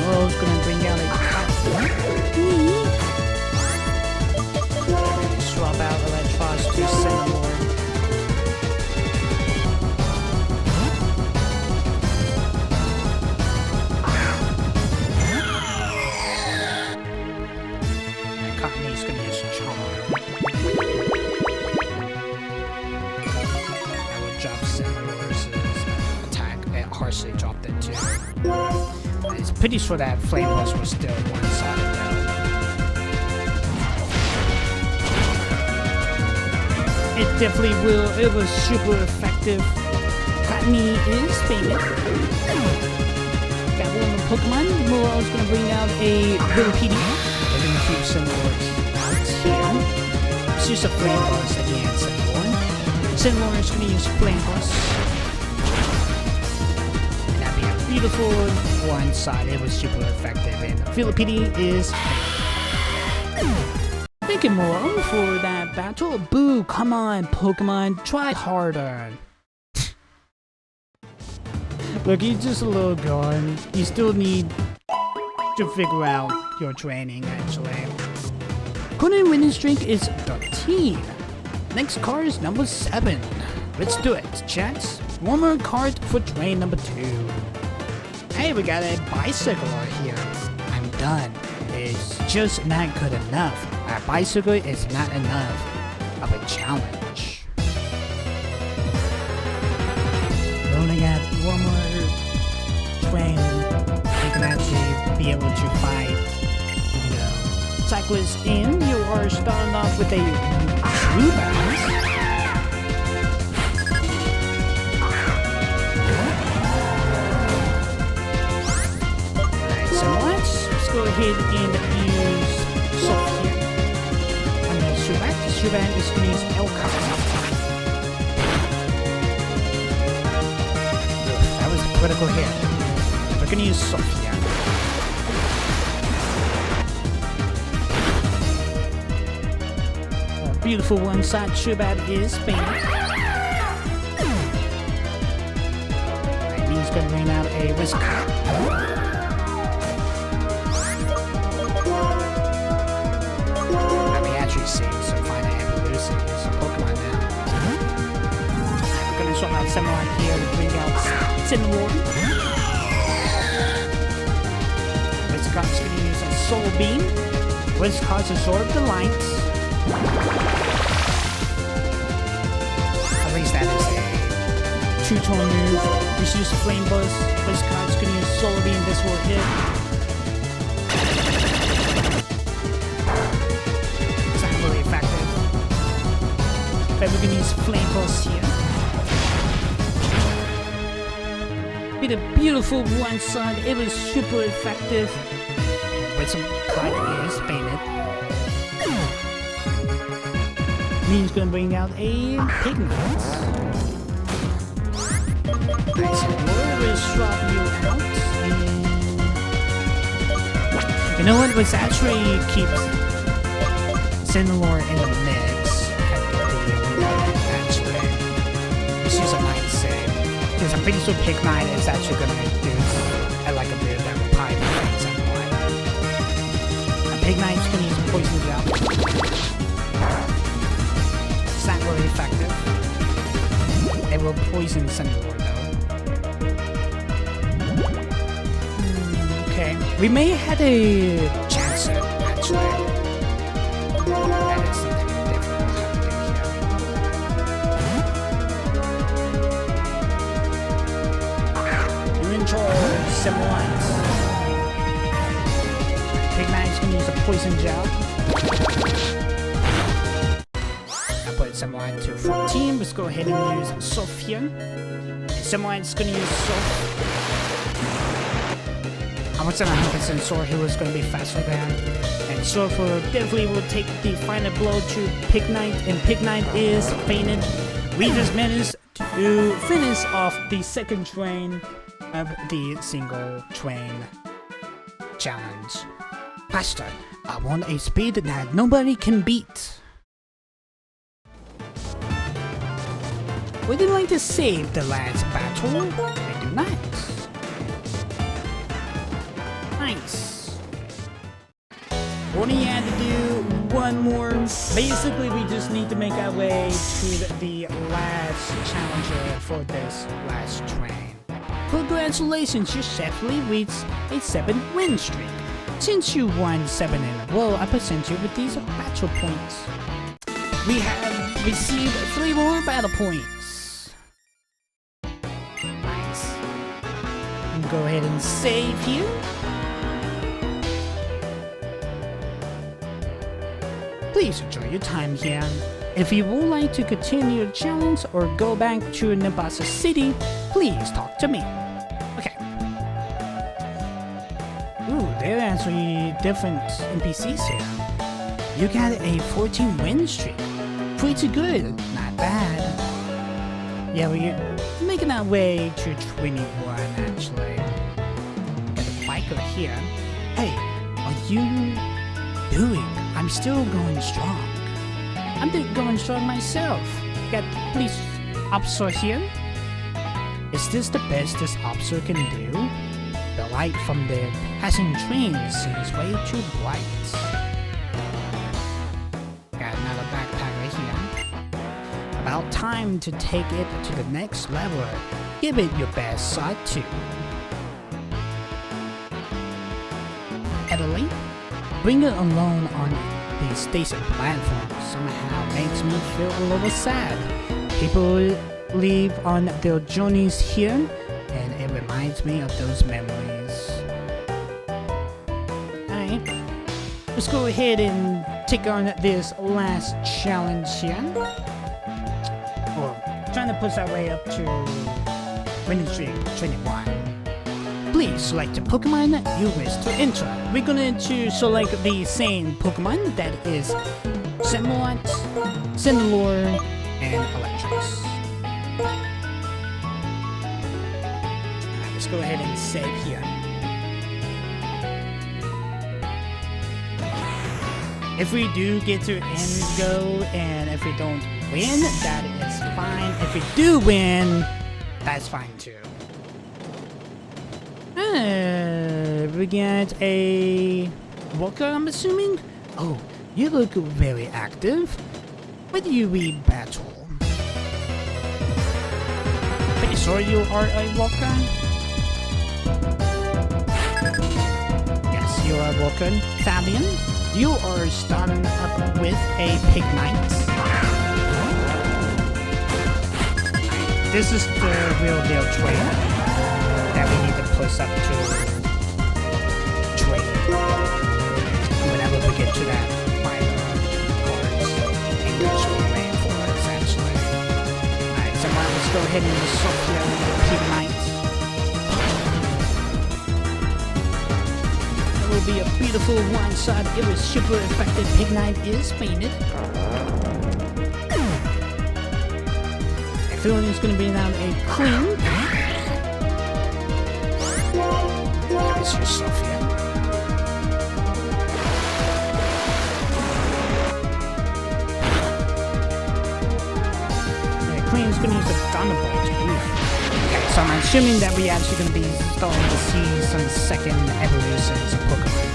Moral's gonna bring down a platform. Swap out Electros to Cinnamon. He's gonna use Charm. That would drop Cinnamore's attack. It harshly dropped it too. It's pretty sure that Flameless was still one-sided though. It definitely will. It was super effective. Cottonee is famous. Got one of the Pokemon. Moral's gonna bring out a Willipede. We're gonna keep Cinnamore out here. Let's use a Flame Buzz again, Cinnamore. Cinnamore is gonna use Flame Buzz. And that'd be a beautiful one-side. It was super effective. And Willipede is thank you, Moral, for that battle. Boo, come on, Pokemon, try harder. Look, you're just a little gone. You still need to figure out your training, actually. Current winning streak is 13. Next card is number 7. Let's do it, chats. One more card for train number 2. Hey, we got a bicycle here. I'm done. It's just not good enough. A bicycle is not enough of a challenge. We only got one more train. You can actually be able to fight. Cyclist in, you are starting off with a true bounce. Alright, so let's go ahead and use Sophia. I mean, Shubat. Shubat is going to use Elka. That was a critical hit. We're going to use Sophia. Beautiful one-side Shubat is famous. Alright, he's gonna bring out a Whisker. Now we actually see some finer evolution in some Pokemon now. Alright, we're gonna swap out Samurai here to bring out Cinnamon. Whiskers gonna use a Soul Beam. Whiskers absorb the lights. At least that is a 2-tone move. Just use Flame Buzz. This card's gonna use Solar Beam. This will hit. It's not really effective. But we're gonna use Flame Buzz here. With a beautiful one side. It was super effective. With some card ears painted. He's gonna bring out a Pigment. Alright, so we'll swap you out. And you know what? Let's actually keep Cinnamore in the mix. Actually, let's use a Night Save. Because I'm pretty sure Pigment is actually gonna do like a bit that will probably be Cinnamore. Pignite's gonna use Poison Gel. It's not really effective. It will poison Cinnamore though. Okay. We may have had a chance at actually. That is something different we'll have to do here. You're in charge, 7 lines. Pignite's gonna use a poison gel. I put Samurai to 14. Let's go ahead and use Surf here. Samurai's gonna use Surf. I wasn't 100% sure he was gonna be faster than. And Surfer definitely will take the final blow to Pignite, and Pignite is fainted. We just managed to finish off the second train of the single train challenge. Faster, I want a speed that nobody can beat. Would you like to save the last battle? I do not. Nice. Only had to do one more. Basically, we just need to make our way to the last challenger for this last train. Congratulations, you successfully reached a 7-win streak. Since you won 7 in a row, I present you with these battle points. We have received 3 more battle points. Nice. Go ahead and save here. Please enjoy your time here. If you would like to continue the challenge or go back to Nabasa City, please talk to me. Okay. Ooh, there are actually different NPCs here. You got a 14-win streak. Pretty good, not bad. Yeah, we're making our way to 21 actually. Got a biker here. Hey, are you doing? I'm still going strong. I'm going strong myself. Got police officer here. Is this the best this officer can do? The light from the passing train seems way too bright. Got another backpacker here. About time to take it to the next level. Give it your best shot too. Italy? Bring it alone on the station platform somehow makes me feel a little sad. People leave on their journeys here, and it reminds me of those memories. Alright, let's go ahead and take on this last challenge here. Or trying to push our way up to winning streak 21. Please select a Pokemon you wish to enter. We're going to select the same Pokemon, that is Samurai, Cindelor, and Electros. Alright, let's go ahead and save here. If we do get to end go, and if we don't win, that is fine. If we do win, that's fine too. We got a walker, I'm assuming? Oh, you look very active. Where do you read battle? Pretty sure you are a walker? Yes, you are a walker. Fabian, you are starting up with a Pignite. This is the real deal train that we need to push up to trade. Whenever we get to that final cards, English will land for us actually. Alright, so now let's go ahead and swap here with the Pignite. It will be a beautiful one-shot. It was super effective. Pignite is painted. I feel it's going to be now a clean. It's your Sophia. Yeah, Queen's gonna use the Thunderbolt. Okay, so I'm assuming that we actually gonna be starting to see some second evolutions of Pokemon.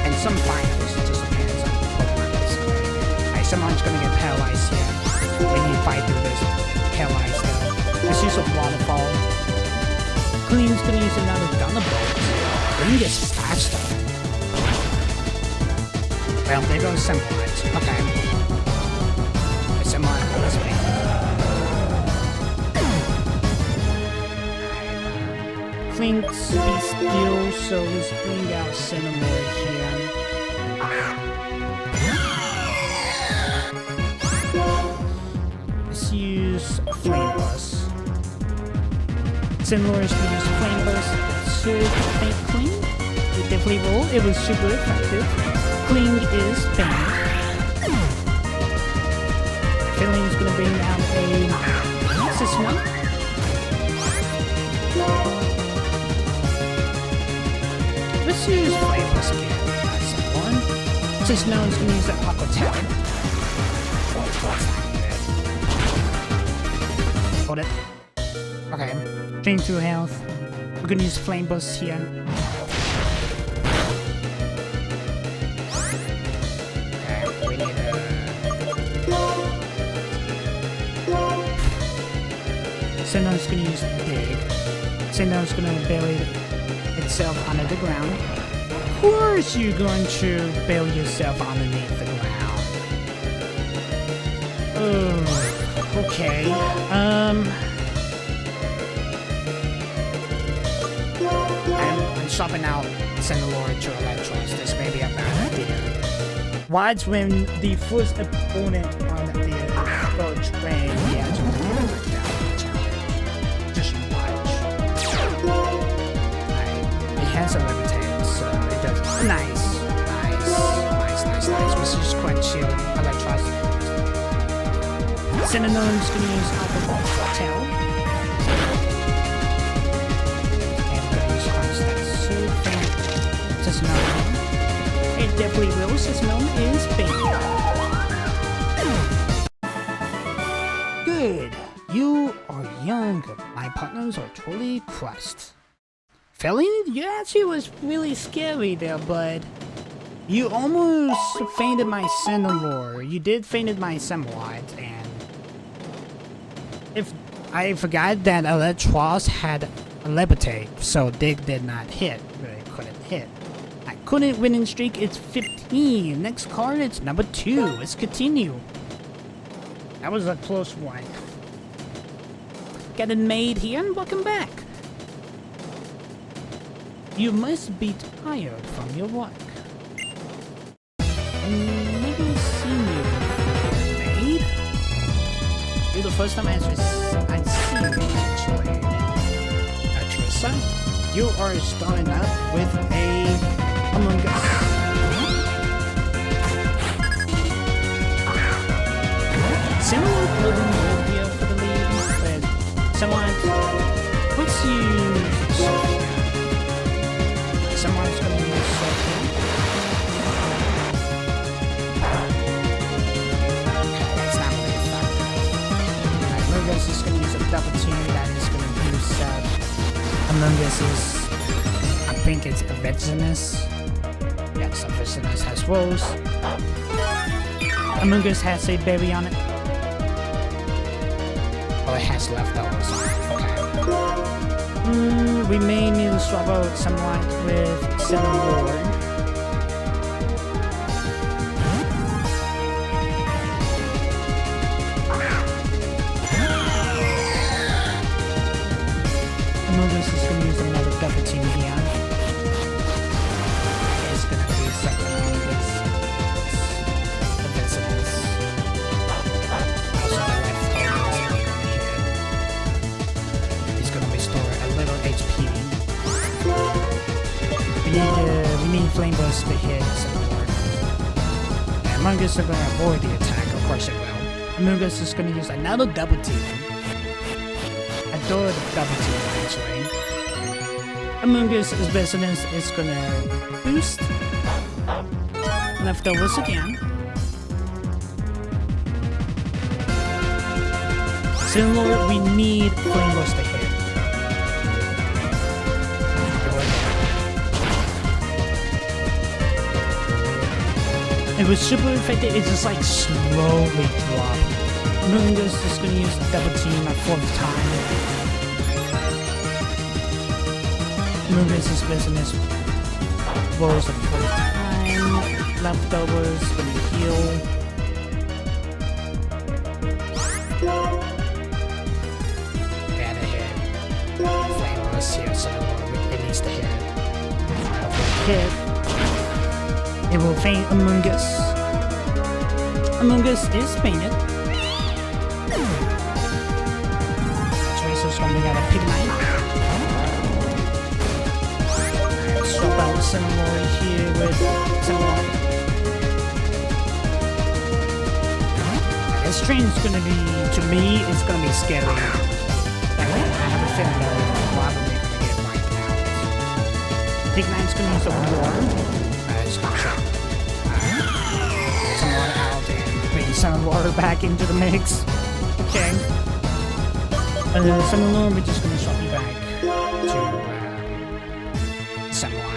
And some finals, it just depends on the Pokemon basically. Alright, someone's gonna get paralyzed here. When you fight through this paralyzed thing. Let's use a waterfall. Queen's gonna use another Thunderbolt. Green gets faster. Well, there goes Semblance. Okay. The Semblance goes away. Clink's be still, so let's bring out Cinnamon here. Let's use Flame Bus. Similar to use Flame Bus. Should faint Cling. It definitely will. It was super effective. Cling is faint. Feeling is gonna bring out a this one. Let's use Flame Bus again. That's one. Since no one's gonna use that Aqua Talent. Hold it. Okay. Drain 2 health. We're gonna use Flame Bus here. Okay, we need Sinnoh's gonna use Dig. Sinnoh's gonna bury itself under the ground. Of course you're going to bury yourself underneath the ground. Oh, okay. I'm swapping out Cinderella to Electros. This may be a bad idea. Watch when the first opponent on the train actually break down the challenge. Just watch. It has a levitate, so it does. Nice. This is quite chill. Electros. Cinnamon's gonna use Alpha Ball Tail. It definitely will, since Gnome is big. Good. You are young. My partners are totally crushed. Felin, you actually was really scary there, bud. You almost fainted my Cinnabar. You did fainted my Semwad, and if I forgot that Electros had a levitate, so Dig did not hit. Really couldn't hit. Couldn't winning streak, it's 15. Next card, it's number 2. Let's continue. That was a close one. Got it made here, and welcome back. You must be tired from your work. Never seen you made. You're the first time I've seen you, actually. Actually, son, you are starting up with a Among Us. Similar building will be up for the lead, but someone, let's use Sophia. Someone's gonna use Sophia. Okay, that's not really effective. Among Us is gonna use a double team that is gonna use Among Us is, I think it's a Vegenus. Yes, Vegenus has rolls. Among Us has a berry on it. Oh, it has leftovers on it. Okay. We may need to swap out somewhat with Cinnabar. Among Us is going to use another double team here. It's going to be second on this. The Vegenus. Also, the leftovers are going to hit. He's going to restore a little HP. We need Flame Burst to hit Cinnabar. And Among Us are going to avoid the attack, of course it will. Among Us is going to use another double team. A third double team, actually. Among Us' business is gonna boost. Leftovers again. Similar, we need Flame Burst to hit. It was super effective, it's just like slowly dropping. Among Us is gonna use the double team a 4th time. Among Us' business rolls a 4th time. Leftovers gonna heal. And a hit. Flame Burst here, so it needs to hit. Hit. It will faint Among Us. Among Us is fainted. Tracer's gonna get a pig knife. Alright, swap out Cinnamon here with Cinnamon. This train's gonna be, to me, it's gonna be scary. I have a feeling that we're probably gonna get wiped out. Pig Knight's gonna use a war. It's gonna trap. Some water out and maybe some water back into the mix. Okay. Cinnamon, we're just gonna swap you back to Cinnamon.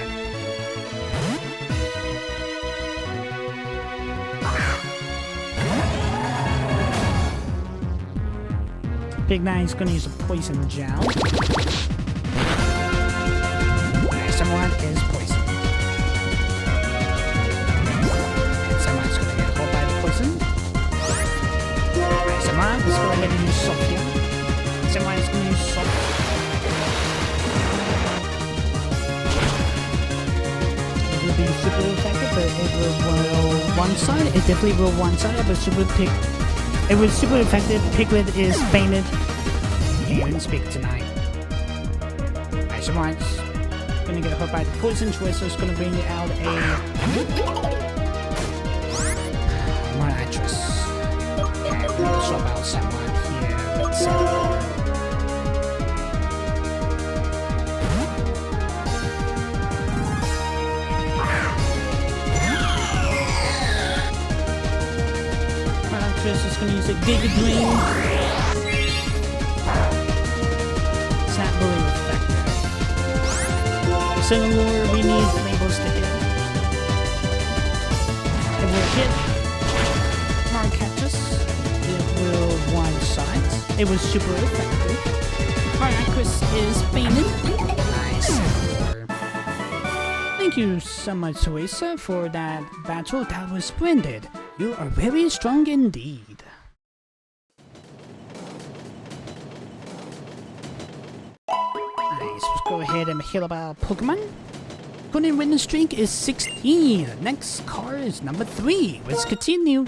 Big Nine's gonna use a poison gel. Someone is poisoned. And someone's gonna get hit by the poison. Someone is going ahead and use Sophia. Someone is gonna use Sophia. It will be super effective, but it will one-side. It definitely will one-side, but super pick. It was super effective. Piglet is fainted. Can't even speak tonight. Ice Rice. Gonna get hurt by the poison. Tracer's gonna bring out a one actress. Okay, we're gonna swap out someone here with someone. Is going to use a Giga Dream. It's not really effective. Cinnamon, we need labels to hit. It will hit Marcatchus. It will one-side. It was super effective. Marcatchus is fainted. Nice. Thank you so much, Teresa, for that battle. That was splendid. You are very strong indeed. Nice, let's go ahead and heal about Pokemon. Current winning streak is 16. Next card is number 3. Let's continue.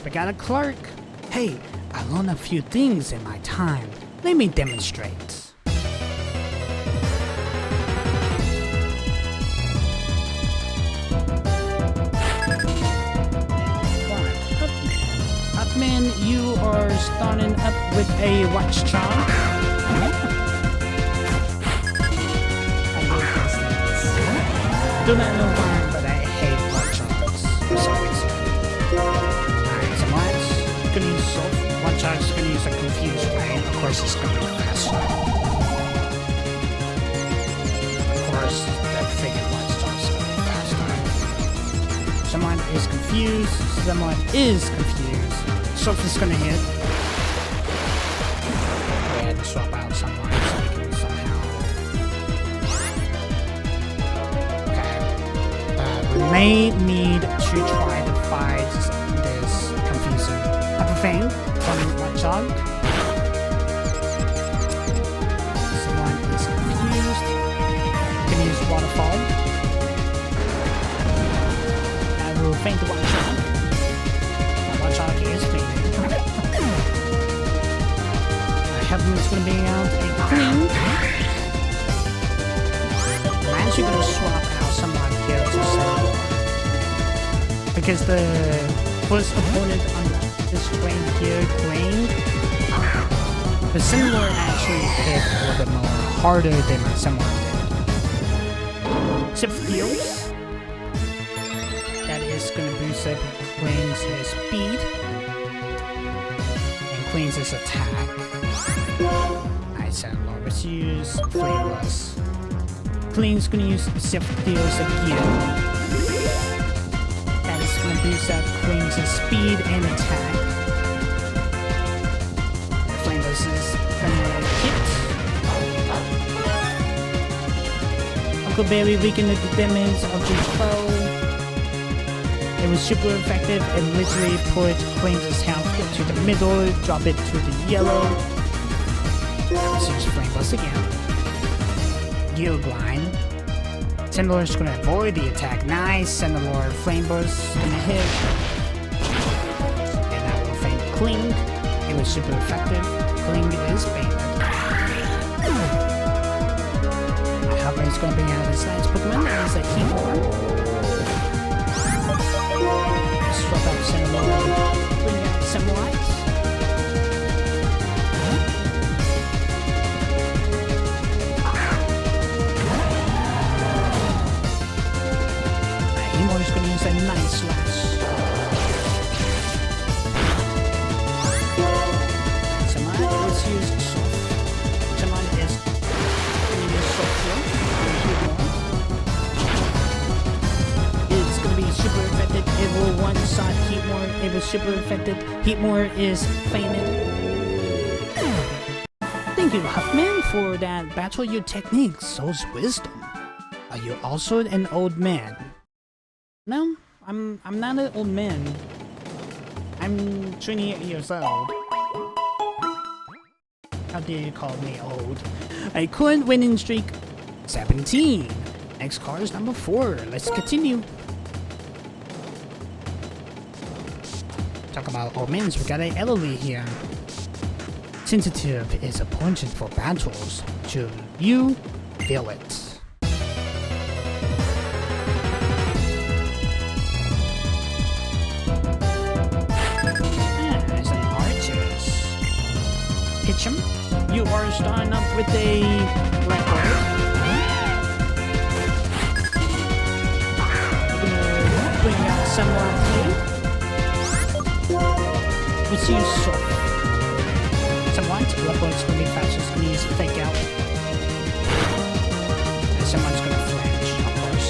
We got a Clark. Hey, I learned a few things in my time. Let me demonstrate. Man, you are starting up with a watch charm. I hate these things. Do not know why, but I hate watch charms for some reason. Alright, so watch. Gonna use Soap. Watch charm is gonna use a confused way. Of course, it's gonna be faster. Of course, that figure watch charm is gonna be faster. Someone is confused. Someone is confused. Sophie's gonna hit. We had to swap out someone so we can somehow. Okay. We may need to try to fight this confusing type of thing from Watchog. Someone is confused. We can use Waterfall. And we'll faint the Watchog. Watchog is fainted. Heavenly's gonna be out a Queen. I'm actually gonna swap out someone here to Cinnamon. Because the first opponent on this train here, Queen, the Cinnamon actually hit a little bit more harder than someone did. Chip Steals. That is gonna boost up Queen's speed. And Queen's attack. Nice, and let's use Flameless. Clean's gonna use Shift Deals again. That is gonna boost up Queen's speed and attack. Flameless is gonna hit. Uncle Berry weakened the damage of the foe. It was super effective and literally put Queen's health to the middle, drop it to the yellow. Let's use Flameless again. Gilblind. Syndalore is gonna avoid the attack. Nice. Syndalore Flame Burst gonna hit. And that will faint Cling. It was super effective. Cling is fainted. I hope he's gonna bring out his last Pokemon. That is a Heatmor. Swap out Syndalore. Bring out Samurats. Heatmor is gonna use a Night Slash. Let's use Soft. Someone is going to use Soft here. It's going to be super effective. It will one-shot Heatmor. It was super effective. Heatmor is fainted. Thank you, Huffman, for that battle your technique. Soul's wisdom. Are you also an old man? No, I'm not an old man. I'm 28 years old. How dare you call me old? A current winning streak, 17. Next card is number 4. Let's continue. Talk about old men. We got an elderly here. Sensitive is important for battles. Should you feel it? You are starting up with a Blackbird. We're gonna bring out Samurai here. Let's use Soft. Samurai, Blackbird's gonna be fast, just gonna use Fake Out. And someone's gonna flange, of course.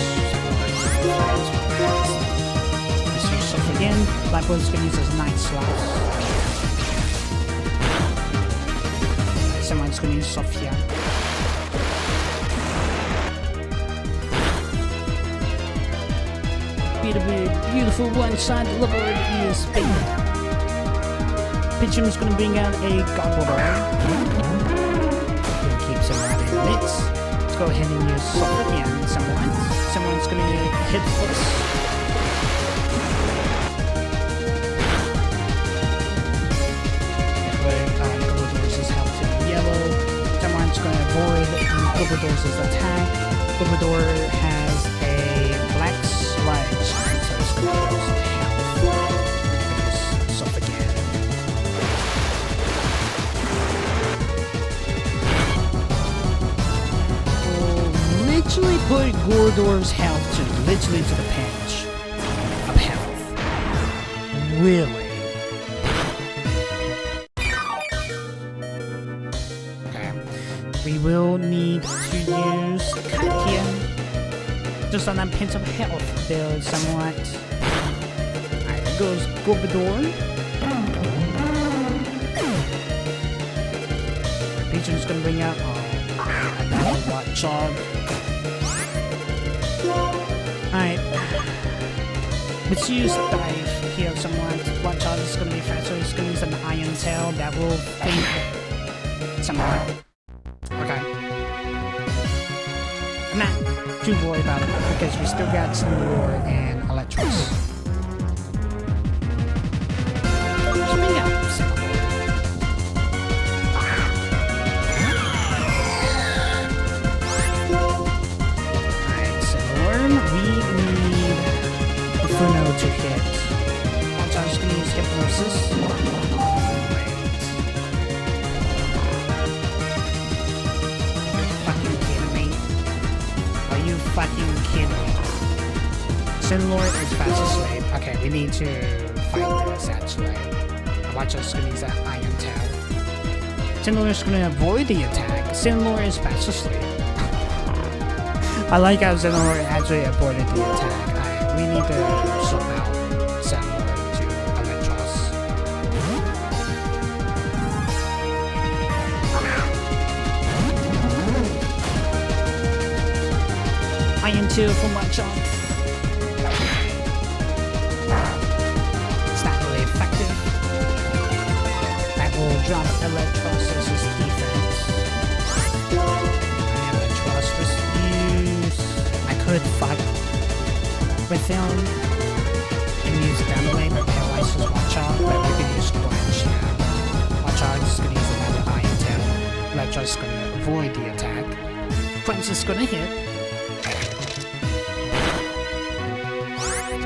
Let's use Soft again. Blackbird's gonna use his Night Slash. Someone's gonna use Sophia. Beautiful one-shot Lovebird is fainted. Pitchum's gonna bring out a Gobbledore. Gonna keep someone in the midst. Let's go ahead and use Sophia and someone. Someone's gonna hit first. Gobbledore's attack. Gobbledore has a Black Sludge, so it's going to use health. Use Soft again. We'll literally put Gobbledore's health literally to the pinch of health. Really? We will need to use Cut here. Just on that pinch of health, there's somewhat. Alright, there goes Gobbledore. Pigeon's gonna bring out another Watchog. Alright. Let's use Dive here somewhat. Watchog is gonna be faster, it's gonna use an Iron Tail that will faint somewhat. Okay. I'm not too worried about it because we still got some more and Electros. Spin out. Alright, so we need the Funo to hit. I'm just gonna use Hypnosis. Fucking kidding me. Syndalore is fast asleep. Okay, we need to fight this actually. Watch us gonna use that Iron Tail. Syndalore is gonna avoid the attack. Syndalore is fast asleep. I like how Syndalore actually avoided the attack. Alright, we need to swap out Syndalore to Electros. Iron Tail for Watchog. It's not really effective. That will drop Electrosis' defense. Electrosis use. I could fight with him and use Downwave and paralyze his Watchog, but we can use Quench. Yeah. Watchog is going to use another high attack. Electro is going to avoid the attack. Quench is going to hit.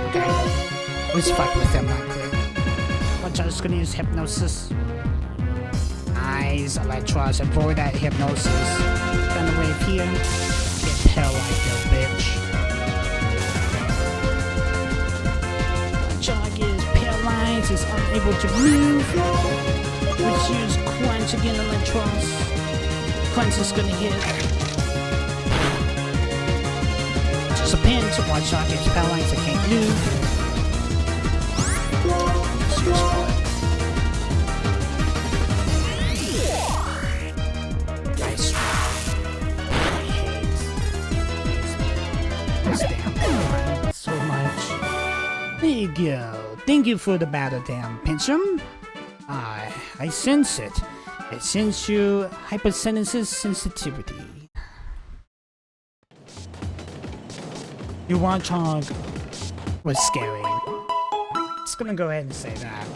Okay. Let's fight with him right quick. Watchog is going to use Hypnosis. Nice. Electros, avoid that Hypnosis. Downwave here. Get paralyzed, you bitch. Watchog is paralyzed, is unable to move. Let's use Quench again, Electros. Quench is gonna hit. Just a pinch. Watchog is paralyzed, I can't move. Let's use Quench. Nice. So much. There you go. Thank you for the battle, damn Pinchum. I sense it. It sends you hypersensitive sensitivity. Your Watchog was scary. Just gonna go ahead and say that.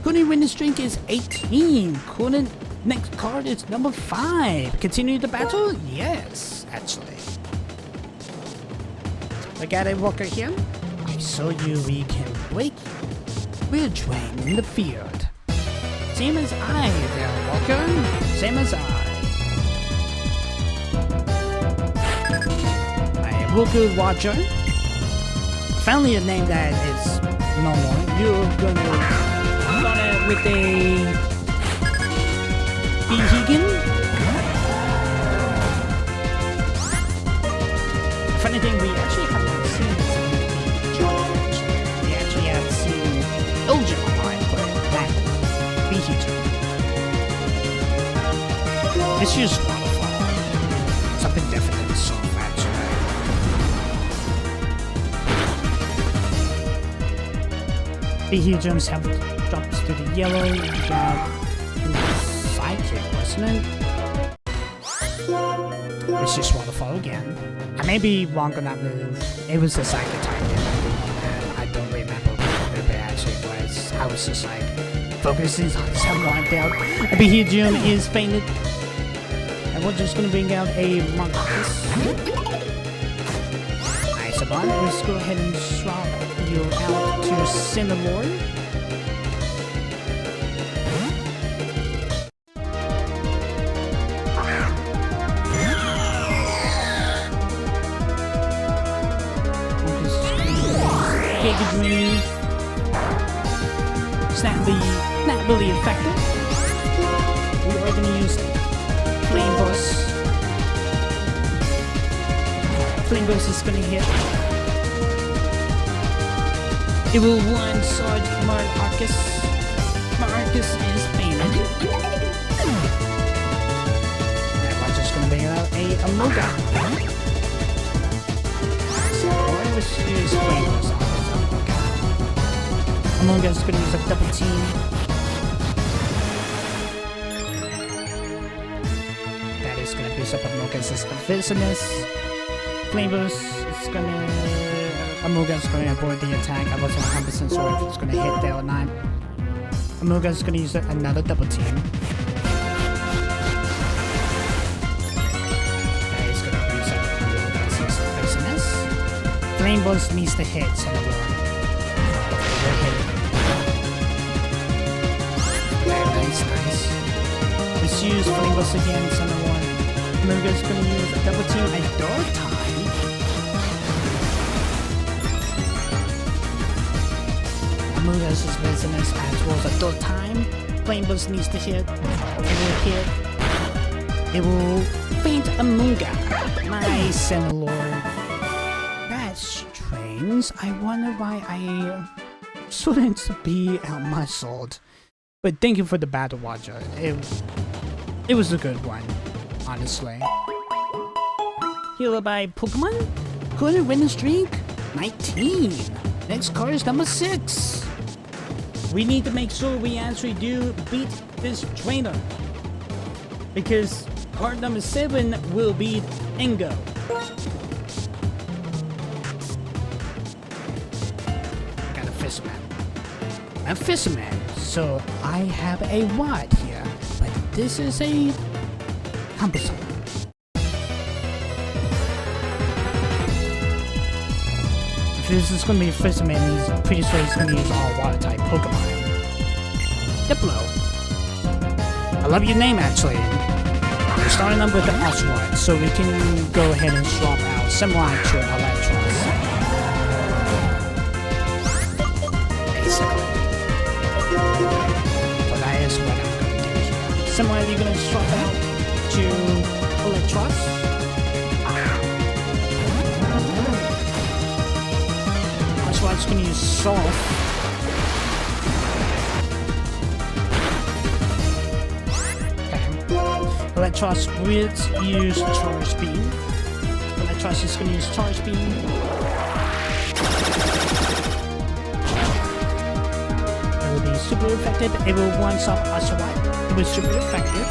Current winning streak is 18. Current next card is number 5. Continue the battle? Yes, actually. I got a walker here. I saw you, we can break you. We're trained in the field. Same as I, there, walker. Same as I. Walker Watcher. Finally a name that is normal. You're gonna start it with a Behegan. Funny thing, we actually have not seen this in the George. We actually have seen Elgin online, but that Behegan. It's just waterfall. Something different than soft, actually. Behegems have drops to the yellow. You got Psychic, wasn't it? It's just waterfall again. I may be wrong on that move. It was a Psychic type. I don't remember what it actually was. I was just like, focusing on someone down. A Behegium is fainted. And we're just gonna bring out a Monkus. Nice, Abon. Let's go ahead and swap you out to Cinnamore. Dream. It's not really effective. We are going to use Flame Burst. Flame Burst is going to hit. It will one Sarge Marcus. Marcus is fainted. And we're just going to bring out a Amoga. So let's use Flame Burst. Among Us is going to use a double team. That is going to boost up Among Us' business. Flavors is going to... Among Us is going to avoid the attack. I wasn't 100% sure if it's going to hit there or not. Among Us is going to use another double team. That is going to boost up Among Us' business. Flame Burst needs to hit Cinnamon. Nice. Let's use Flame Burst again, Center 1. Amoga's gonna use a double team a third time. Amoga's business as well as a third time. Flame Burst needs to hit. It will hit. It will faint Amoga. Nice, Center Lord. That's strange. I wonder why I shouldn't be outmuscled. But thank you for the battle, Watcher. It was a good one, honestly. Healer by Pokémon. Current winning streak 19. Next card is number 6. We need to make sure we actually do beat this trainer, because card number 7 will be Ingo. fisherman. I'm a fisherman, so I have a rod here, but this is a cumbersome. If this is going to be a fisherman, he's pretty sure he's going to use all water type Pokemon. Diplo. I love your name actually. We're starting up with the Oshawott, so we can go ahead and swap out similar to Electros. Basically. So that is what I'm going to do here. Similar, you're going to swap out to Electros. Oshawott's going to use Soft. Electros will use Charge Beam. Electros is going to use Charge Beam. It will be super effective. It will one-shot Oshawott. It was super effective.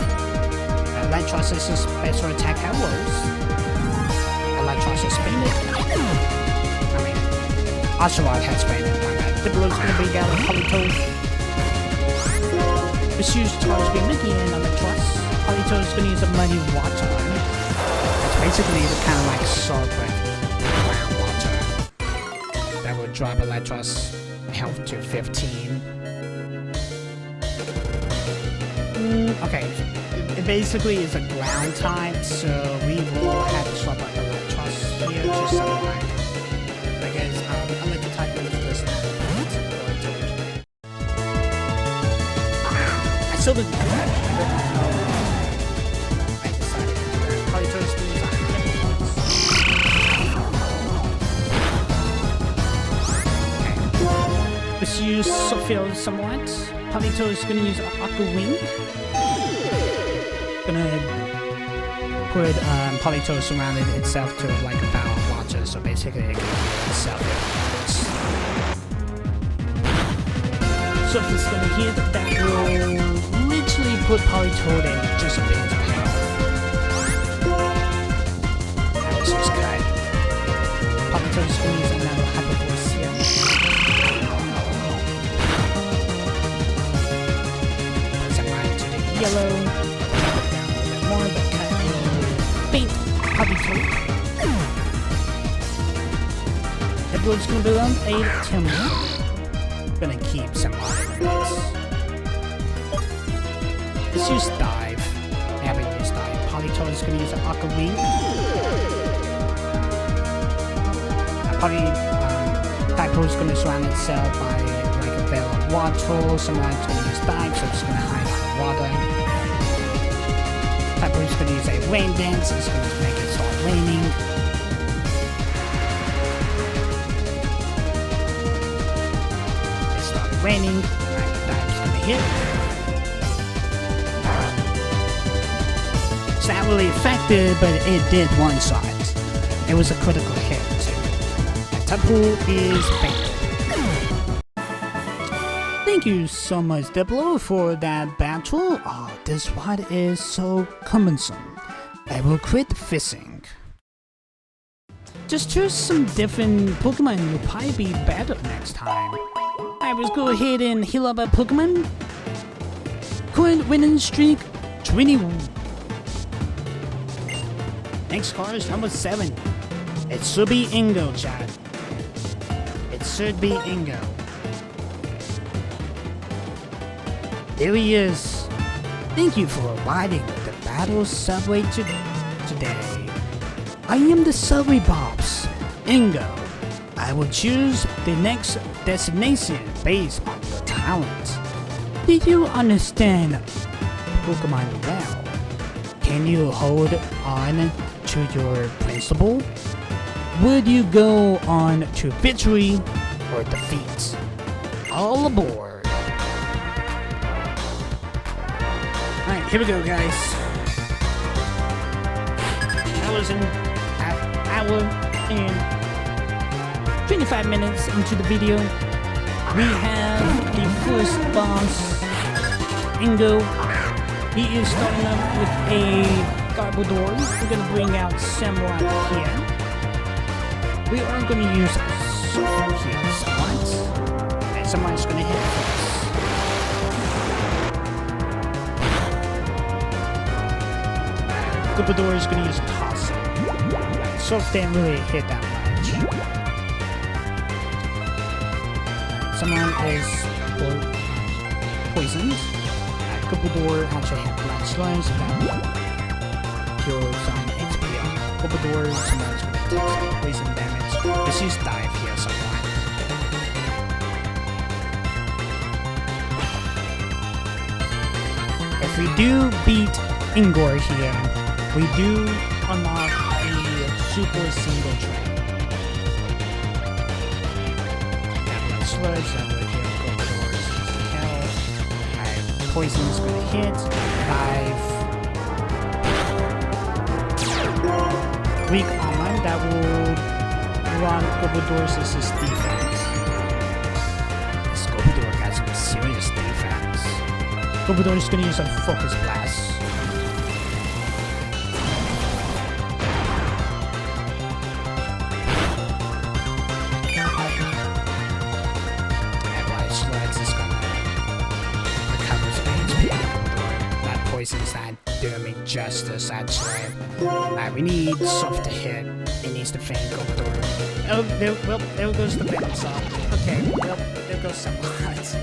Electros is a special attack at Rose. Electros is fainted. Oshawott has fainted. Diplo is going to bring out a Politoed. Let's use Charge Beam again on Electros. Politoed is going to use a Muddy Water. That's basically the kind of like salt breath ground water. That will drop Electros health to 15. Okay, it basically is a ground type, so we will have to swap out Electros here to something like because electric type moves this now. I still didn't do that. Let's use Sophia somewhat. Politoed is going to use Aqua Wing. Gonna put Politoed surrounded itself to like a power launcher, so basically it can itself. So if it's gonna hit, that will literally put Politoed in just a bit of health. That was just cut. Politoed is gonna use another Hyper Voice here. Yellow, down a bit more, but cut will faint Politoed. Diplo's gonna be around 8 timber. Gonna keep some auto. Let's use Dive. I haven't used Dive. Politoed is gonna use an Aqua Wing. Typo is gonna surround itself by like a veil of water. Someone's gonna use Dive, so it's gonna hide on water. Typo is going to use a rain dance, it's going to make it start raining. It started raining, Dive's going to hit. It's not really effective, but it did one shot. It was a critical hit too. And Typo is fainted. Thank you so much, Diplo, for that battle. Oh, this rod is so cumbersome. I will quit fishing. Just choose some different Pokemon will probably be better next time. I will go ahead and heal up a Pokemon. Current winning streak 21. Next card is number 7. It should be Ingo, chat. It should be Ingo. There he is. Thank you for riding the battle subway today. I am the subway boss, Ingo. I will choose the next destination based on your talent. Did you understand Pokemon well? Can you hold on to your principle? Would you go on to victory or defeat? All aboard. Alright, here we go, guys. Hour and 25 minutes into the video. We have the first boss, Ingo. He is starting up with a Garbodor. We're gonna bring out Samurai here. We are gonna use Sophia here somewhat. someone's gonna hit first. Gubador is gonna use Toss. So if they didn't really hit that much. Someone is poisoned. Gubador actually had Blood Slurs. That cure some HP on Gubador. Someone's gonna take some poison damage. Let's use Dive here, someone. If we do beat Ingor here, we do unlock a super single train. That sludge, that would give Gobador's health. Poison's gonna hit. Dive. Weak armor, that will run Gobador's defense. This Gobador got some serious defense. Gobador is gonna use a Focus Blast. Poison's not doing me justice, actually. We need soft to hit. It needs to faint Gobador. Oh, there goes the faint song. Okay, well, there goes someone. Alright.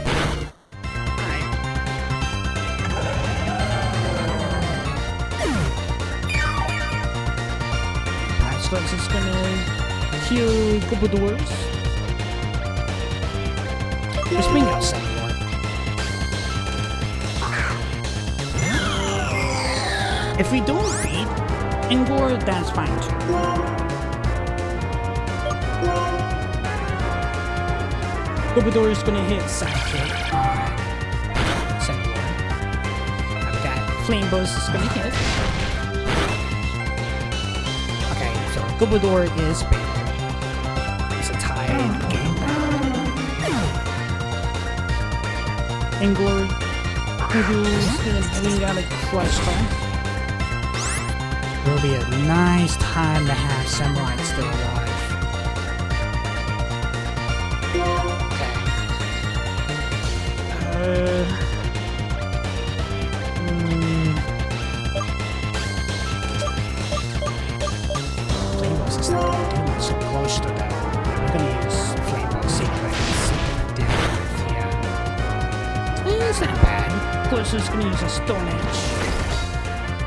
Blast is gonna heal Gobadors. Just bring out someone. If we don't beat Ingor, that's fine too. Gobador is gonna hit Sidekick on Senor. I've got Flame Burst is gonna hit. Okay, so Gobador is baited. It's a tied game now. Ingor is gonna bring out a Cluster. Will be a nice time to have Samurai still alive. Okay. Flame Boss is not gonna do much so close to that. We're gonna use Flame Boss anyway. Deal with here. It's not bad. Of course, it's gonna use a Stone Edge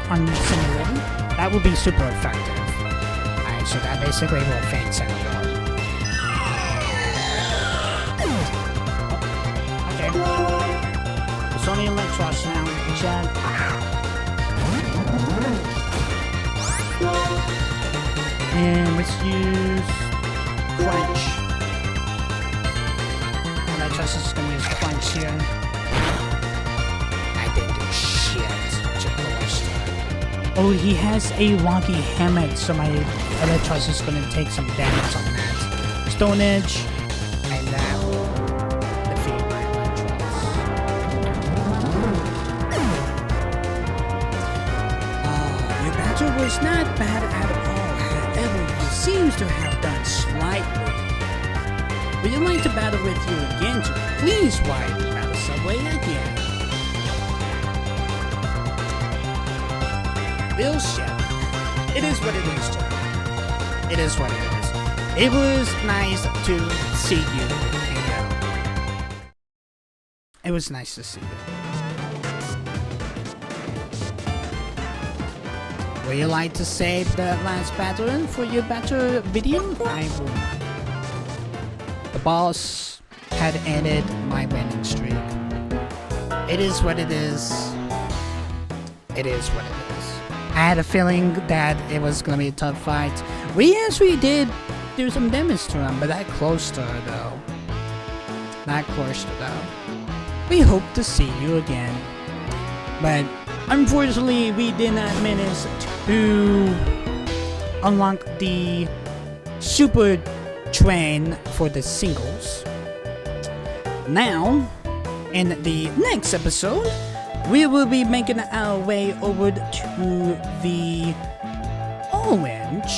on Simulator. That would be super effective. Alright, so that basically will faint Senor. Okay. It's only Electros now, Chad. And let's use Crunch. Electros is gonna use Crunch here. I didn't do shit. Oh, he has a Rocky Hammock, so my Electros is going to take some damage on that. Stone Edge, and that will defeat my Electros. Your battle was not bad at all. However, you seem to have done slightly. Would you like to battle with you again? Please ride the Battle Subway again. Bill Shep. It is what it is, John. It is what it is. It was nice to see you and go. It was nice to see you. Would you like to save the last battle for your battle video? I will not. The boss had ended my winning streak. It is what it is. It is what it is. I had a feeling that it was gonna be a tough fight. We actually did do some damage to him, but that close to her though. Not close to though. We hope to see you again. But unfortunately, we did not manage to unlock the super train for the singles. Now, in the next episode, we will be making our way over to the orange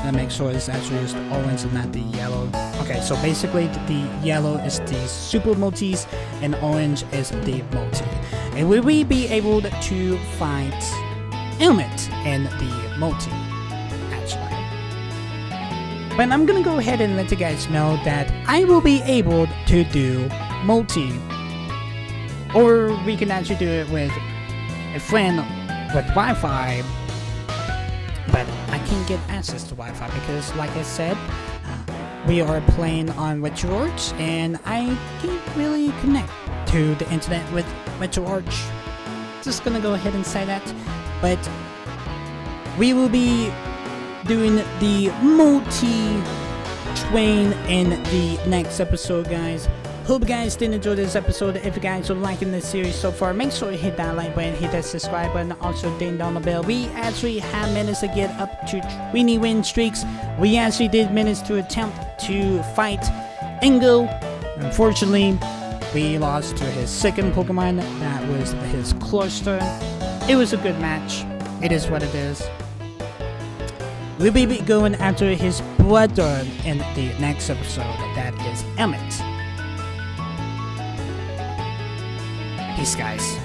And make sure it's actually just orange and not the yellow. Okay, so basically the yellow is the super multis and orange is the multi. And will we be able to fight Helmet in the multi, actually? But I'm gonna go ahead and let you guys know that I will be able to do multi. Or we can actually do it with a friend with Wi-Fi. But I can't get access to Wi-Fi because, like I said, we are playing on RetroArch and I can't really connect to the internet with RetroArch. Just gonna go ahead and say that. But we will be doing the multi-train in the next episode, guys. Hope you guys did enjoy this episode. If you guys are liking this series so far, make sure you hit that like button, hit that subscribe button, also ding down the bell. We actually have managed to get up to 20 win streaks. We actually did manage to attempt to fight Ingo. Unfortunately, we lost to his second Pokemon. That was his Cluster. It was a good match. It is what it is. We'll be going after his brother in the next episode. That is Emmett. Peace, guys.